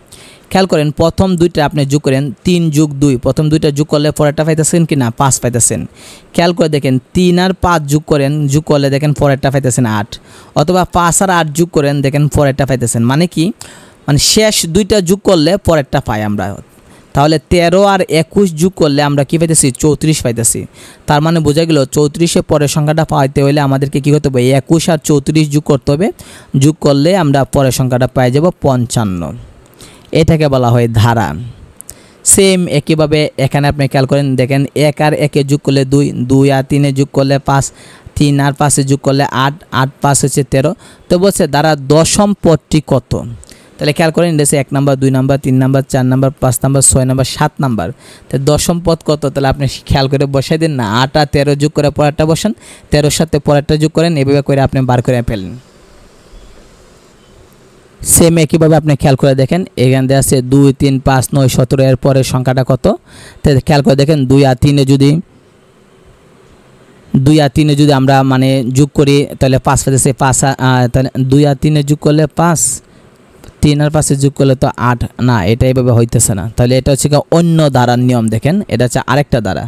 খেয়াল করেন প্রথম দুইটা আপনি যোগ করেন 3 যোগ 2, প্রথম দুইটা যোগ করলে পরেরটা পাইতেছেন কি না 5 পাইতেছেন। খেয়াল করে দেখেন 3 আর 5 যোগ করেন, যোগ করলে দেখেন পরেরটা পাইতেছেন 8, অথবা 5 আর 8 যোগ করেন দেখেন পরেরটা পাইতেছেন। মানে কি, মানে শেষ দুইটা যোগ করলে পরেরটা পাই আমরা। তাহলে 13 আর 21 যোগ করলে আমরা কি পাইতেছি 34 পাইতেছি। তার মানে বোঝা গেল 34-এর পরের সংখ্যাটা পাইতে হলে আমাদেরকে কি করতে হবে 21 আর 34 যোগ করতে হবে, যোগ করলে আমরা পরের সংখ্যাটা পাই যাব 55। এটাকে বলা হয় ধারা। সেম একইভাবে এখানে আপনি খেয়াল করেন দেখেন 1 আর 1-এ যোগ করলে 2, 2 আর 3-এ যোগ করলে 5, 3 আর 5-এ যোগ করলে 8, 8 5 হচ্ছে 13। তো বলছে দ্বারা দশম পদটি কত? তাহলে খেয়াল করেন এটা 1 number, 2 number, 3 number, 4 number, 5 number, 6 number, 7 number. তো দশম পদ কত? তাহলে আপনি খেয়াল করে বসাই দিন না, 8 আর 13 যোগ করে পরেরটা বসান, 13-এর সাথে পরেরটা যোগ করেন, এভাবে করে আপনি বার করে ফেলেন। সেম একইভাবে আপনি খেয়াল করে দেখেন এখান দিয়ে আছে 2 3 5 9 17, এর পরের সংখ্যাটা কত? তাহলে খেয়াল করে দেখেন 2 আর 3-এ যদি আমরা মানে যোগ করি তাহলে 5 পাইতেছে, 5 তাহলে 2 আর 3-এ যোগ করলে 5, 3 আর 5-এ যোগ করলে তো 8 না, এটা এইভাবে হইতেছে না। তাহলে এটা হচ্ছে অন্য ধারার নিয়ম, দেখেন এটা হচ্ছে আরেকটা ধারা।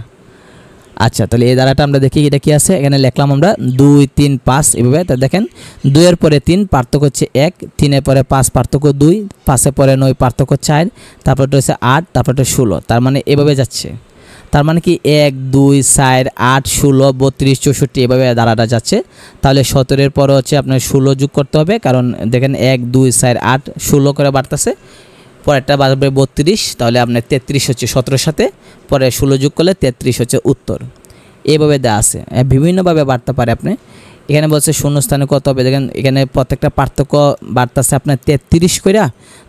আচ্ছা, তাহলে এই ধারাটা আমরা দেখি এটা কি আছে। এখানে লিখলাম আমরা 2 3 5 এভাবে। তা দেখেন 2 এর পরে 3 পার্থক্য হচ্ছে 1, 3 এর পরে 5 পার্থক্য 2, 5 এর পরে 9 পার্থক্য 4, তারপরটা হচ্ছে 8, তারপরটা 16। তার মানে এভাবে যাচ্ছে। তার মানে কি 1 2 4 8 16 32 64 এভাবে ধারাটা যাচ্ছে। তাহলে 17-এর পরে হচ্ছে আপনার 16 যোগ করতে হবে, কারণ দেখেন 1 2 4 8 16 করে বাড়তেছে, পরেরটা বাড়বে 32, তাহলে আপনার 33 হচ্ছে 17-এর সাথে, পরে 16 যোগ করলে 33 হচ্ছে উত্তর। এইভাবে দেওয়া আছে, বিভিন্নভাবে বাড়তে পারে। আপনি এখানে বলছে শূন্য স্থানে কত হবে, দেখেন এখানে প্রত্যেকটা পার্থক্য বাড়তেছে আপনার 33 করে,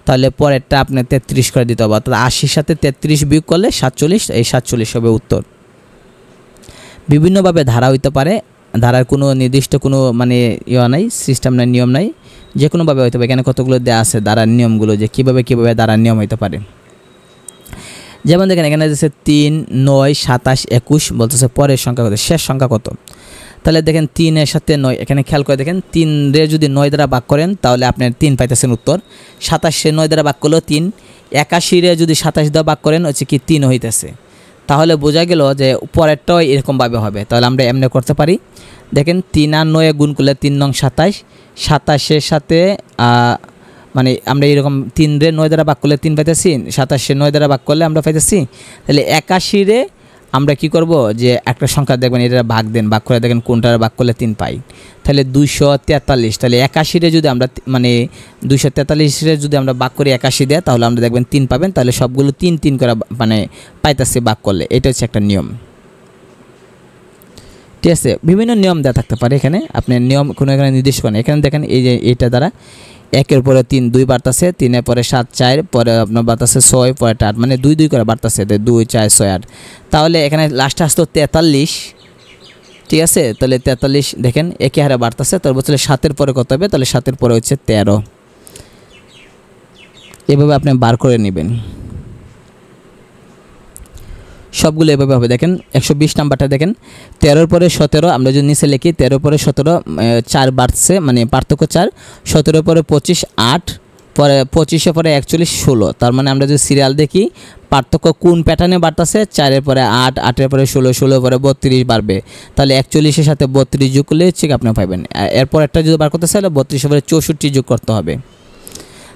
তাহলে পরেরটা আপনি 33 করে দিতে হবে, অর্থাৎ 80-র সাথে 33 বিয়োগ করলে 47, এই 47 হবে উত্তর। বিভিন্নভাবে ধারা হইতে পারে, ধারার কোনো নির্দিষ্ট কোনো মানে নাই, সিস্টেম নাই, নিয়ম নাই, যে কোনোভাবে হইতে পারে। এখানে কতগুলো দেওয়া আছে ধারার নিয়মগুলো, যে কীভাবে ধারার নিয়ম হইতে পারে। যেমন দেখেন এখানে আছে 3 9 27 21, বলতেছে পরের সংখ্যা কত, শেষ সংখ্যা কত। তাহলে দেখেন 3-এর সাথে 9, এখানে খেয়াল করে দেখেন 3-রে যদি 9 দ্বারা ভাগ করেন তাহলে আপনার 3 পাইতেছেন উত্তর। 27-এ 9 দ্বারা ভাগ করলেও 3, 81-রে যদি 27 দ্বারা ভাগ করেন হচ্ছে কি 3 হইতেছে। তাহলে বোঝা গেল যে পরেরটাও এরকমভাবে হবে। তাহলে আমরা এমনি করতে পারি, দেখেন 3 আর 9-এ গুণ করলে 3 নং 27, 27-এর সাথে মানে আমরা এরকম 3-রে 9 দ্বারা ভাগ করলে 3 পাইতেছি, 27-এ 9 দ্বারা ভাগ করলে আমরা পাইতেছি। তাহলে 81-রে আমরা কি করব, যে একটা সংখ্যা দেখবেন এটা ভাগ দেন, ভাগ করে দেখেন কোনটার ভাগ করলে 3 পাই। তাহলে 243, তাহলে 81-রে যদি আমরা মানে 243-রে যদি আমরা ভাগ করি 81 দিয়ে, তাহলে আমরা দেখবেন 3 পাবেন। তাহলে সবগুলো 3 3 করে মানে পাইতেছি ভাগ করলে, এটা হচ্ছে একটা নিয়ম। ঠিক আছে, বিভিন্ন নিয়ম দেওয়া থাকতে পারে এখানে, আপনি নিয়ম কোনো এখানে নির্দেশ করেন। এখানে দেখেন এই যে এইটা দ্বারা 1-এর পরে 3 2 বাড়তেছে, 3-এর পরে 7 4, পরে আপনার বাড়তেছে 6, পরে 8, মানে 2 2 করে বাড়তেছে, 2 4 6 8। তাহলে এখানে লাস্টে আসতো 43, ঠিক আছে। তাহলে 43 দেখেন একই হারে বাড়তেছে, তার বলছে 7-এর পরে কত হবে, তাহলে 7-এর পরে হচ্ছে 13। এভাবে আপনি বার করে নেবেন, সবগুলো এভাবে হবে। দেখেন 120 নাম্বারটা দেখেন 13-এর পরে 17, আমরা যদি নিচে লিখি 13-এর পরে 17 4 বাড়ছে, মানে পার্থক্য 4, 17-এর পরে 25 8, পরে 25-এর পরে 41 16। তার মানে আমরা যদি সিরিয়াল দেখি পার্থক্য কোন প্যাটার্নে বাড়তেছে, 4-এর পরে 8, 8-এর পরে 16, 16-এর পরে 32 বাড়বে। তাহলে 41-এর সাথে 32 যোগ করলে ঠিক আপনি পাবেন। এরপর একটা যদি বার করতে চাইলে 32-এর পরে 64 যোগ করতে হবে।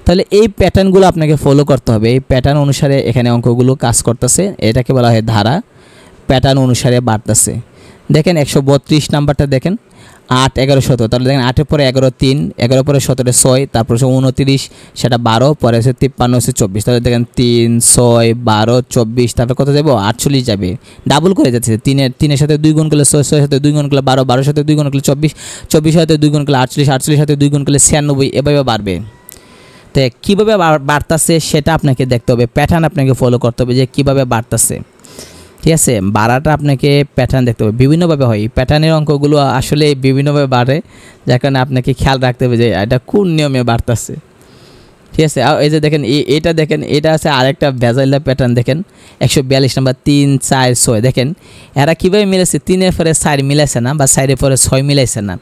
তাহলে এই প্যাটার্নগুলো আপনাকে ফলো করতে হবে, এই প্যাটার্ন অনুসারে এখানে অঙ্কগুলো কাজ করতেছে, এটাকে বলা হয় ধারা। প্যাটার্ন অনুসারে বাড়তেছে। দেখেন 132 নাম্বারটা দেখেন 8 11 17, তাহলে দেখেন 8-এর পরে 11 3, 11-এর পরে 17 6, তারপর 29 সেটা 12, পরে 53 24। তাহলে দেখেন 3 6 12 24, তারপরে কত যাবে 48 যাবে, ডাবল করে যাচ্ছে। 3-এর সাথে 2 গুণ করলে 6, 6-এর সাথে 2 গুণ করলে 12, 12-এর সাথে 2 গুণ করলে 24, 24-এর সাথে 2 গুণ করলে 48, 48-এর সাথে 2 গুণ করলে 96, এভাবে বাড়বে। তো কীভাবে বাড়তেছে সেটা আপনাকে দেখতে হবে, প্যাটার্ন আপনাকে ফলো করতে হবে যে কীভাবে বাড়তেছে। ঠিক আছে, বাড়াটা আপনাকে প্যাটার্ন দেখতে হবে, বিভিন্নভাবে হয়। প্যাটার্নের অঙ্কগুলো আসলে বিভিন্নভাবে বাড়ে, যার কারণে আপনাকে খেয়াল রাখতে হবে যে এটা কোন নিয়মে বাড়তেছে। ঠিক আছে, আর এই যে দেখেন এটা দেখেন, এটা আছে আরেকটা ভেজাইলা প্যাটার্ন। দেখেন 142 নাম্বার 3 4 6, দেখেন এরা কীভাবে মিলেছে, 3-এর পরে 4 মিলাইছে না, বা 4-এর পরে 6 মিলাইছে না।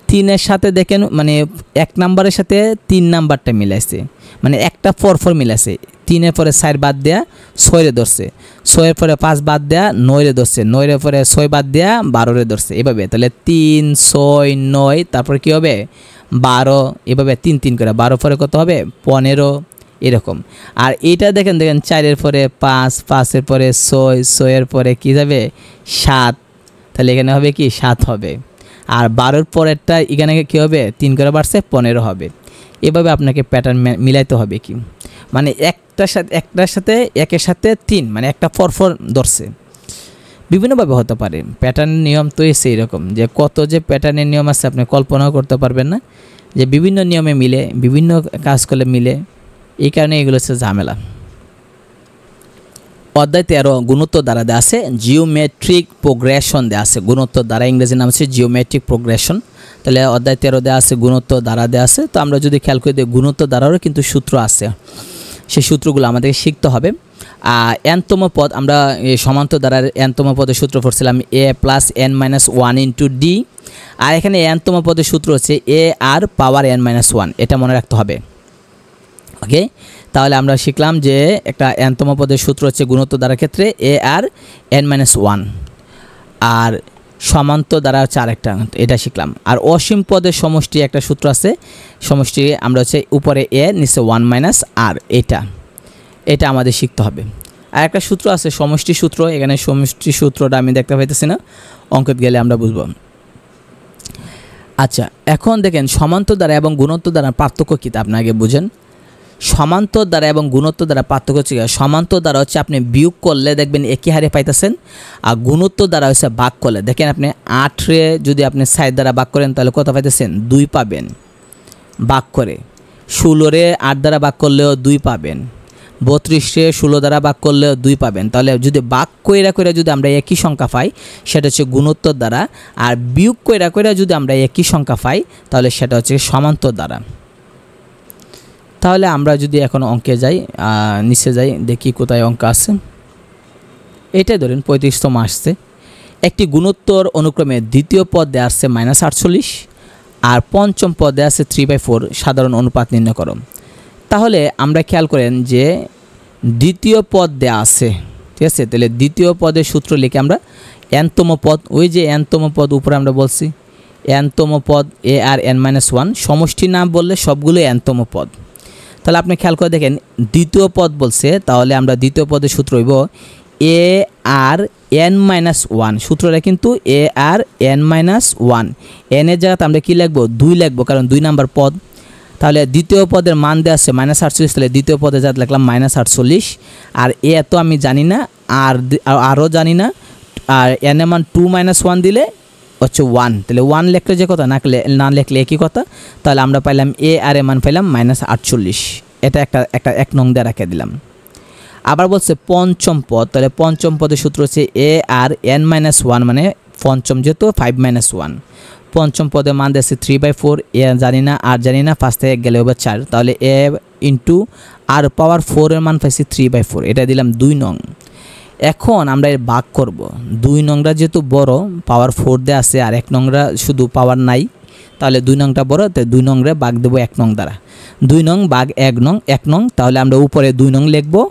3-এর সাথে দেখেন মানে 1 নাম্বারের সাথে 3 নাম্বারটা মিলাইছে, মানে একটা পরপর মিলাইছে। 3-এর পরে 4 বাদ দেয়া 6-রে ধরছে, 6-এর পরে 5 বাদ দেয়া 9-রে ধরছে, 9-এর পরে 6 বাদ দেয়া 12-রে ধরছে। এভাবে তাহলে 3 6 9 তারপর কি হবে 12, এভাবে 3 3 করে 12 পরে কত হবে 15 এরকম। আর এটা দেখেন 4-এর পরে 5, 5-এর পরে 6, 6-এর পরে কি যাবে 7, তাহলে এখানে হবে কি 7 হবে। আর 12-এর পরেরটা এখানে কী হবে 3 করে বাড়ছে 15 হবে। এভাবে আপনাকে প্যাটার্ন মিলাইতে হবে কি মানে একটার সাথে একের সাথে 3 মানে একটা পরপর ধরছে। বিভিন্নভাবে হতে পারে, প্যাটার্নের নিয়ম তো সেই রকম যে কত যে প্যাটার্নের নিয়ম আছে আপনি কল্পনাও করতে পারবেন না, যে বিভিন্ন নিয়মে মিলে বিভিন্ন কাজ করলে মিলে, এই কারণে এগুলো হচ্ছে ঝামেলা। অধ্যায় 13 গুণোত্তর দ্বারা দেওয়া আছে, জিওমেট্রিক প্রোগ্রেশন দেওয়া আছে। গুণোত্তর দ্বারা ইংরেজি নাম হচ্ছে জিওমেট্রিক প্রোগ্রেশন। তাহলে অধ্যায় 13 দেওয়া আছে, গুণোত্তর দ্বারা দেওয়া আছে। তো আমরা যদি খেয়াল করে দিই গুণোত্তর দ্বারারও কিন্তু সূত্র আছে, সেই সূত্রগুলো আমাদেরকে শিখতে হবে। এনতম পদ, আমরা সমান্তর দ্বারার এনতম পদের সূত্র পড়ছিলাম a + n-1 × d, আর এখানে এনতম পদের সূত্র হচ্ছে a r পাওয়ার n-1, এটা মনে রাখতে হবে। ওকে, তাহলে আমরা শিখলাম যে একটা এনতম পদের সূত্র হচ্ছে গুণোত্তর দ্বারার ক্ষেত্রে a r n-1, আর সমান্তর দ্বারা হচ্ছে আরেকটা, এটা শিখলাম। আর অসীম পদের সমষ্টি একটা সূত্র আছে, সমষ্টি আমরা হচ্ছে উপরে a নিচে 1 - r, এটা আমাদের শিখতে হবে। আর একটা সূত্র আছে সমষ্টি সূত্র, এখানে সমষ্টি সূত্রটা আমি দেখতে পাইতেছি না, অঙ্কত গেলে আমরা বুঝব। আচ্ছা, এখন দেখেন সমান্তর দ্বারা এবং গুণোত্তর দ্বারা পার্থক্য কী তা আপনি আগে বুঝেন। সমান্তর দ্বারা এবং গুণোত্তর দ্বারা পার্থক্য হচ্ছে, সমান্তর দ্বারা হচ্ছে আপনি বিয়োগ করলে দেখবেন একই হারে পাইতেছেন, আর গুণোত্তর দ্বারা হচ্ছে ভাগ করলে, দেখেন আপনি 8-রে যদি আপনি 6 দ্বারা ভাগ করেন তাহলে কত পাইতেছেন 2 পাবেন ভাগ করে, 16-রে 8 দ্বারা ভাগ করলেও 2 পাবেন, 32-রে 16 দ্বারা ভাগ করলেও 2 পাবেন। তাহলে যদি ভাগ কইরা যদি আমরা একই সংখ্যা পাই সেটা হচ্ছে গুণোত্তর দ্বারা, আর বিয়োগ কইরা যদি আমরা একই সংখ্যা পাই তাহলে সেটা হচ্ছে সমান্তর দ্বারা। তাহলে আমরা যদি এখন অঙ্কে যাই, নিচে যাই, দেখি কোথায় অঙ্ক আছে। এটাই ধরেন 35তম আসছে, একটি গুণোত্তর অনুক্রমে দ্বিতীয় পদ দেওয়া আছে -48 আর পঞ্চম পদ দেওয়া আছে 3/4, সাধারণ অনুপাত নির্ণয় করো। তাহলে আমরা খেয়াল করেন যে দ্বিতীয় পদ দেওয়া আছে, ঠিক আছে, তাহলে দ্বিতীয় পদের সূত্র লিখে আমরা nতম পদ, ওই যে nতম পদ উপরে আমরা বলছি nতম পদ a r n-1, সমষ্টি নাম বললে সবগুলো nতম পদ। তাহলে আপনি খেয়াল করে দেখেন দ্বিতীয় পদ বলছে, তাহলে আমরা দ্বিতীয় পদের সূত্র হইব a r n-1, সূত্রটা কিন্তু a r n-1, n এর জায়গাতে আমরা কি লিখব 2 লিখব, কারণ 2 নাম্বার পদ। তাহলে দ্বিতীয় পদের মান দেওয়া আছে -48, তাহলে দ্বিতীয় পদে যা লিখলাম -48, আর এ এত আমি জানি না, আরও জানি না, আর n এর মান 2 - 1 দিলে হচ্ছে 1, তাহলে 1 লিখলে যে কথা, না লিখলে একই কথা। তাহলে আমরা পাইলাম a r এর মান পাইলাম -48, এটা একটা 1 নং দিয়ে রেখে দিলাম। আবার বলছে পঞ্চম পদ, তাহলে পঞ্চম পদের সূত্র হচ্ছে a r n-1, মানে পঞ্চম যেহেতু 5 - 1, পঞ্চম পদে মান দিয়েছে 3/4, এ জানি না আর জানি না, 5 থেকে গেলে হবে 4, তাহলে a × r পাওয়ার 4 এর মান পাইছি 3/4, এটা দিলাম 2 নং। এখন আমরা এর ভাগ করব, 2 নংটা যেহেতু বড় পাওয়ার 4 দিয়ে আছে, আর 1 নংটা শুধু পাওয়ার নাই, তাহলে 2 নংটা বড়, তাই 2 নংরে ভাগ দেবো 1 নং দ্বারা, 2 নং ভাগ 1 নং, তাহলে আমরা উপরে 2 নং লিখবো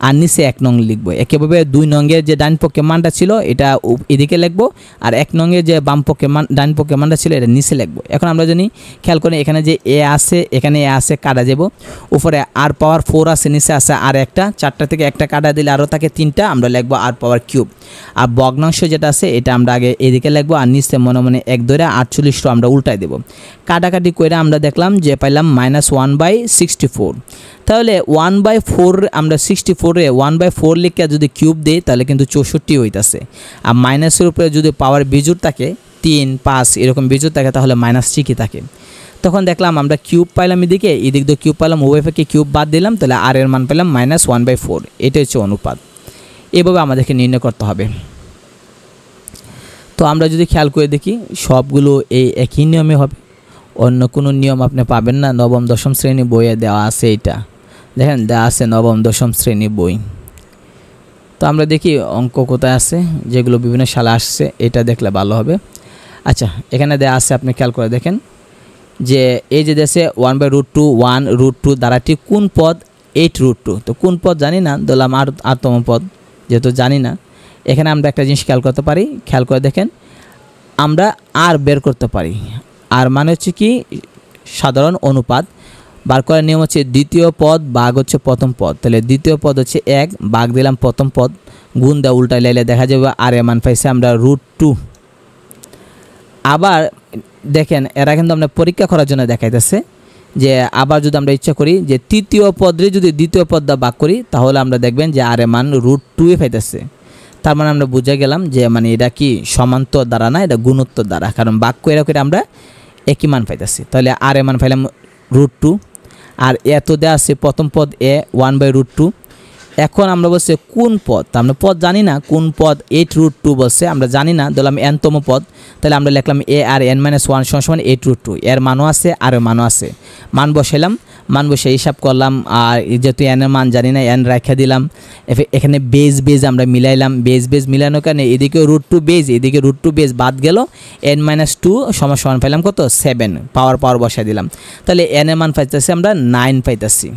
আর নিচে 1 নং লিখবো। একইভাবে 2 নংয়ের যে ডান পক্ষে মানটা ছিল এটা এদিকে লিখবো, আর 1 নংয়ের যে বাম পক্ষে ডান পক্ষে মানটা ছিল এটা নিচে লিখবো। এখন আমরা জানি, খেয়াল করে এখানে যে এ আছে, এখানে এ আছে, কাটা যাব, উপরে আর পাওয়ার 4 আছে, নিচে আছে আর একটা, 4টা থেকে একটা কাটা দিলে আরও থাকে 3টা, আমরা লিখবো আর পাওয়ার কিউব। আর ভগ্নাংশ যেটা আছে এটা আমরা আগে এদিকে লিখবো, আর নিচে মনে মনে 1 ধরে 48 আমরা উল্টাই দেবো। কাটাকাটি করে আমরা দেখলাম যে পাইলাম -1/64, তাহলে 1/4 আমরা 64-এ 1/4 লিখে যদি কিউব দিই তাহলে কিন্তু 64 হইতাছে, আর মাইনাসের উপরে যদি পাওয়ার বিজুর থাকে 3 5 এরকম বিজুর থাকে তাহলে মাইনাস ঠিকই থাকে। তখন দেখলাম আমরা কিউব পাইলাম এদিক দিয়ে কিউব পাইলাম, উভয় পক্ষে কিউব বাদ দিলাম, তাহলে আর এর মান পেলাম -1/4, এটা হচ্ছে অনুপাত। এভাবে আমাদেরকে নির্ণয় করতে হবে। তো আমরা যদি খেয়াল করে দেখি সবগুলো এই একই নিয়মে হবে, অন্য কোনো নিয়ম আপনি পাবেন না। নবম দশম শ্রেণী বইয়ে দেওয়া আছে, এটা দেখেন দেওয়া আছে নবম দশম শ্রেণী বই। তো আমরা দেখি অঙ্ক কোথায় আছে, যেগুলো বিভিন্ন সালে আসছে, এটা দেখলে ভালো হবে। আচ্ছা, এখানে দেওয়া আছে, আপনি খেয়াল করে দেখেন যে এই যে দেশে 1/√2 1√2 দ্বারাটি কোন পদ 8√2। তো কোন পদ জানি না, ধরলাম আরতম পদ, যেহেতু জানি না এখানে আমরা একটা জিনিস খেয়াল করতে পারি, খেয়াল করে দেখেন আমরা আর বের করতে পারি। আর মানে হচ্ছে কি সাধারণ অনুপাত, বার করার নিয়ম হচ্ছে দ্বিতীয় পদ ভাগ হচ্ছে প্রথম পদ। তাহলে দ্বিতীয় পদ হচ্ছে 1 ভাগ দিলাম প্রথম পদ, গুণ দেওয়া উল্টায় লাইলে দেখা যাবে আর এর মান পাইছে আমরা √2। আবার দেখেন এরা কিন্তু আমরা পরীক্ষা করার জন্য দেখাইতেছে যে আবার যদি আমরা ইচ্ছা করি যে তৃতীয় পদরে যদি দ্বিতীয় পদ দ্বারা ভাগ করি তাহলে আমরা দেখবেন যে আর এর মান √2 পাইতেছে। তার মানে আমরা বুঝে গেলাম যে মানে এটা কি সমান্তর দ্বারা না, এটা গুণোত্তর দ্বারা, কারণ ভাগ করে করে আমরা একই মান পাইতেছি। তাহলে আর এর মান পাইলাম √2, আর এত দেওয়া আছে প্রথম পদ এ 1/√2। এখন আমরা বলছি কোন পদ, আমরা পদ জানি না কোন পদ 8√2 বলছে, আমরা জানি না, ধরলাম n-তম পদ। তাহলে আমরা লিখলাম a আর n-1 সমান 8√2, এর মানও আছে আর এর মানও আছে। মান বসাইলাম, মান বসে হিসাব করলাম, আর যেহেতু n এর মান জানি না n রেখে দিলাম। এখানে বেজ আমরা মিলাইলাম, বেজ মিলানোর কারণে এদিকে √2 বেজ, এদিকে √2 বেজ বাদ গেল, n-2 সমান পেলাম কত 7, পাওয়ার বসাই দিলাম। তাহলে n এর মান পাইতেছি আমরা 9 পাইতেছি।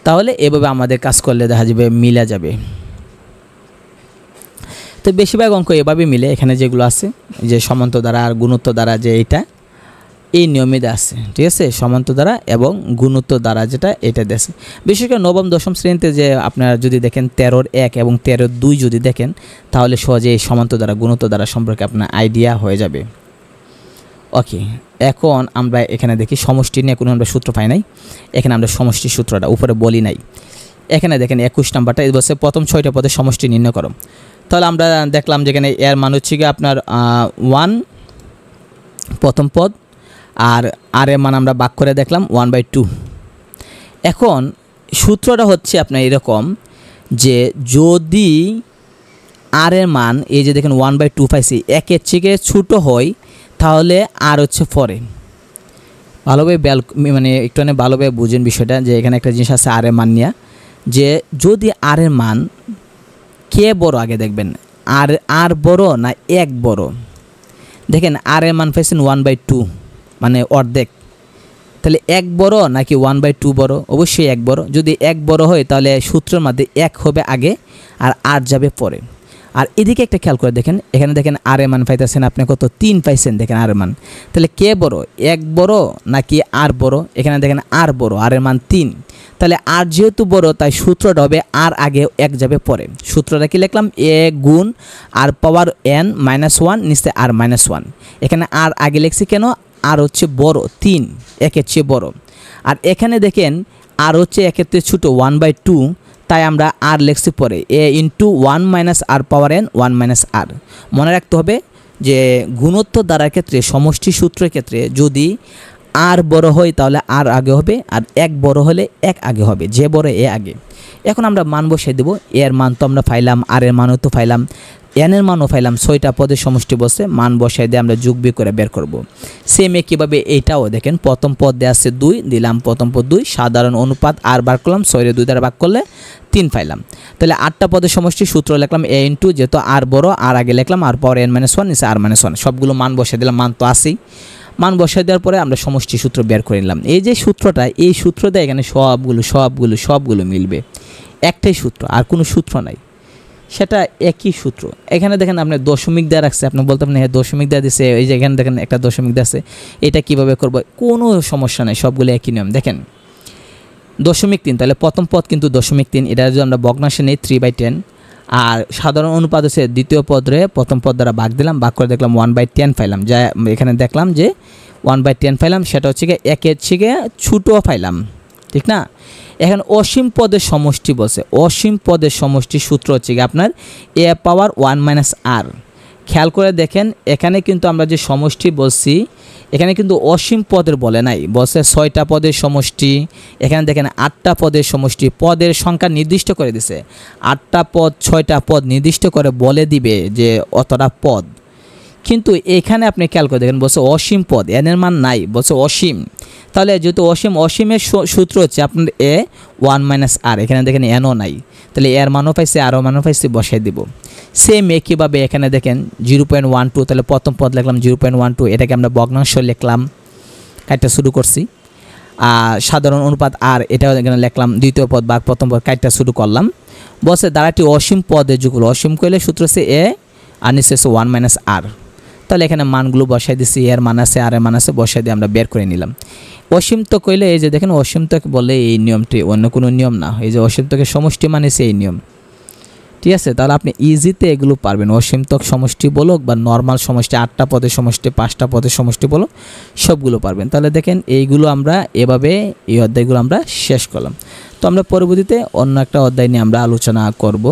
তাহলে এভাবে আমাদের কাজ করলে দেখা যাবে মিলা যাবে। তো বেশিরভাগ অঙ্ক এভাবে মিলে, এখানে যেগুলো আছে যে সমান্তর দ্বারা আর গুণোত্তর দ্বারা, যে এটা এই নিয়মে আছে, ঠিক আছে, সমান্তর দ্বারা এবং গুণোত্তর দ্বারা যেটা এটা দেশে। বিশেষ করে নবম দশম শ্রেণীতে যে আপনারা যদি দেখেন 13-1 এবং 13-2 যদি দেখেন তাহলে সহজে এই সমান্তর দ্বারা গুণোত্তর দ্বারা সম্পর্কে আপনার আইডিয়া হয়ে যাবে। ওকে, এখন আমরা এখানে দেখি সমষ্টি নিয়ে কোনো আমরা সূত্র পাই নাই, এখানে আমরা সমষ্টির সূত্রটা উপরে বলি নাই। এখানে দেখেন 21 নাম্বারটা এই বলছে প্রথম 6টা পদের সমষ্টি নির্ণয় করো। তাহলে আমরা দেখলাম যেখানে এর মান হচ্ছে কি আপনার 1 প্রথম পদ, আর এর মান আমরা ভাগ করে দেখলাম 1/2। এখন সূত্রটা হচ্ছে আপনার এরকম যে যদি আর এর মান এই যে দেখেন 1/2 পাইছি, একের থেকে ছোটো হয় তাহলে আর হচ্ছে পরে। ভালোভাবে মানে একটু ভালোভাবে বুঝেন বিষয়টা, যে এখানে একটা জিনিস আছে আর এর মান নিয়ে, যে যদি আর এর মান কে বড় আগে দেখবেন, আর বড় না 1 বড়। দেখেন আর এর মান পাইছেন 1/2 মানে অর্ধেক, তাহলে 1 বড় নাকি 1/2 বড়? অবশ্যই 1 বড়। যদি 1 বড় হয় তাহলে সূত্রের মধ্যে 1 হবে আগে আর যাবে পরে। আর এদিকে একটা খেয়াল করে দেখেন, এখানে দেখেন আর এর মান পাইতেছেন আপনি কত 3 পাইছেন, দেখেন আর এর মান। তাহলে কে বড়, 1 বড় নাকি আর বড়? এখানে দেখেন আর বড়, আর এর মান 3। তাহলে আর যেহেতু বড় তাই সূত্রটা হবে আর আগে 1 যাবে পরে। সূত্রটা কি লিখলাম, a গুণ আর পাওয়ার n-1 নিচে আর -1। এখানে আর আগে লিখছি কেন, আর হচ্ছে বড় 3, একের চেয়ে বড়। আর এখানে দেখেন আর হচ্ছে একের চেয়ে ছোটো 1/2, তাই আমরা আর লিখছি পরে a × 1 - আর পাওয়ার n 1 - আর। মনে রাখতে হবে যে গুণোত্তর দ্বারার ক্ষেত্রে সমষ্টি সূত্রের ক্ষেত্রে যদি আর বড় হয় তাহলে আর আগে হবে, আর 1 বড় হলে 1 আগে হবে, যে বড় এ আগে। এখন আমরা মান বসিয়ে দেবো, এর মান তো আমরা পাইলাম, আর এর মানও তো পাইলাম, n এর মানও পাইলাম, 6টা পদের সমষ্টি বসে মান বসাই দিয়ে আমরা যোগ বিয়োগ করে বের করব। সেম একইভাবে এইটাও দেখেন প্রথম পদ দেওয়া আছে 2, দিলাম প্রথম পদ 2, সাধারণ অনুপাত আর বার করলাম, 6 2 দ্বারা ভাগ করলে 3 পাইলাম। তাহলে 8টা পদের সমষ্টি সূত্র লিখলাম a × যেহেতু আর বড় আর আগে লিখলাম আর পাওয়ার n-1 নিচে আর -1, সবগুলো মান বসাই দিলাম, মান তো আসেই। মান বসাই দেওয়ার পরে আমরা সমষ্টি সূত্র বের করে নিলাম। এই যে সূত্রটা, এই সূত্র দিয়ে এখানে সবগুলো মিলবে, একটাই সূত্র, আর কোনো সূত্র নাই, সেটা একই সূত্র। এখানে দেখেন আপনি দশমিক দেওয়া রাখছে, আপনি বলতে পারেন হ্যাঁ দশমিক দেওয়া দিচ্ছে, এই যে এখানে দেখেন একটা দশমিক দেওয়া আছে, এটা কীভাবে করব, কোনো সমস্যা নেই, সবগুলো একই নিয়ম। দেখেন 0.3, তাহলে প্রথম পদ কিন্তু 0.3, এটা যদি আমরা ভগ্নাংশে নেই 3/10, আর সাধারণ অনুপাত হচ্ছে দ্বিতীয় পদরে প্রথম পদ দ্বারা ভাগ দিলাম, ভাগ করে দেখলাম 1/10 পাইলাম, যা এখানে দেখলাম যে 1/10 পাইলাম, সেটা হচ্ছে গিয়ে একের থেকে ছোটো পাইলাম, ঠিক না। এখন অসীম পদের সমষ্টি বলছে, অসীম পদের সমষ্টি সূত্র হচ্ছে গিয়ে আপনার a পাওয়ার 1 - আর। খেয়াল করে দেখেন এখানে কিন্তু আমরা যে সমষ্টি বলছি, এখানে কিন্তু অসীম পদের বলে নাই, বলছে 6টা পদের সমষ্টি। এখানে দেখেন 8টা পদের সমষ্টি, পদের সংখ্যা নির্দিষ্ট করে দিছে, 8টা পদ 6টা পদ নির্দিষ্ট করে বলে দিবে যে অতটা পদ। কিন্তু এখানে আপনি খেয়াল করে দেখেন বলছে অসীম পদ, n এর মান নাই, বলছে অসীম। তাহলে যেহেতু অসীমের সূত্র হচ্ছে আপনার a 1 - আর, এখানে দেখেন nও নাই, তাহলে এর মানও পাইছে আরও মানও পাইছে, বসাই দিব। সেম একইভাবে এখানে দেখেন 0.12, তাহলে প্রথম পদ লিখলাম 0.12, এটাকে আমরা ভগ্নাংশ লিখলাম, কাজটা শুরু করছি। সাধারণ অনুপাত আর এটাও এখানে লিখলাম, দ্বিতীয় পদ ভাগ প্রথম পদ কাইটটা শুরু করলাম। বলছে দ্বারাটি অসীম পদের যুগল, অসীম কইলে সূত্র হচ্ছে এ আর নিচে হচ্ছে 1 মাইনাস আর। তাহলে এখানে মানগুলো বসাই দিচ্ছি, এর মান আছে আর এর মান আছে, বসাই দিয়ে আমরা বের করে নিলাম। অসীমত্ব কইলে এই যে দেখেন অসীমত্ব বলে এই নিয়মটি, অন্য কোনো নিয়ম না, এই যে অসীমত্বকে সমষ্টি মানেছে এই নিয়ম, ঠিক আছে। তাহলে আপনি ইজিতে এগুলো পারবেন, অসীমত্বক সমষ্টি বলুক বা নর্মাল সমষ্টি, 8টা পদের সমষ্টি, 5টা পদের সমষ্টি বলুক, সবগুলো পারবেন। তাহলে দেখেন এইগুলো আমরা এভাবে এই অধ্যায়গুলো আমরা শেষ করলাম। তো আমরা পরবর্তীতে অন্য একটা অধ্যায় নিয়ে আমরা আলোচনা করব।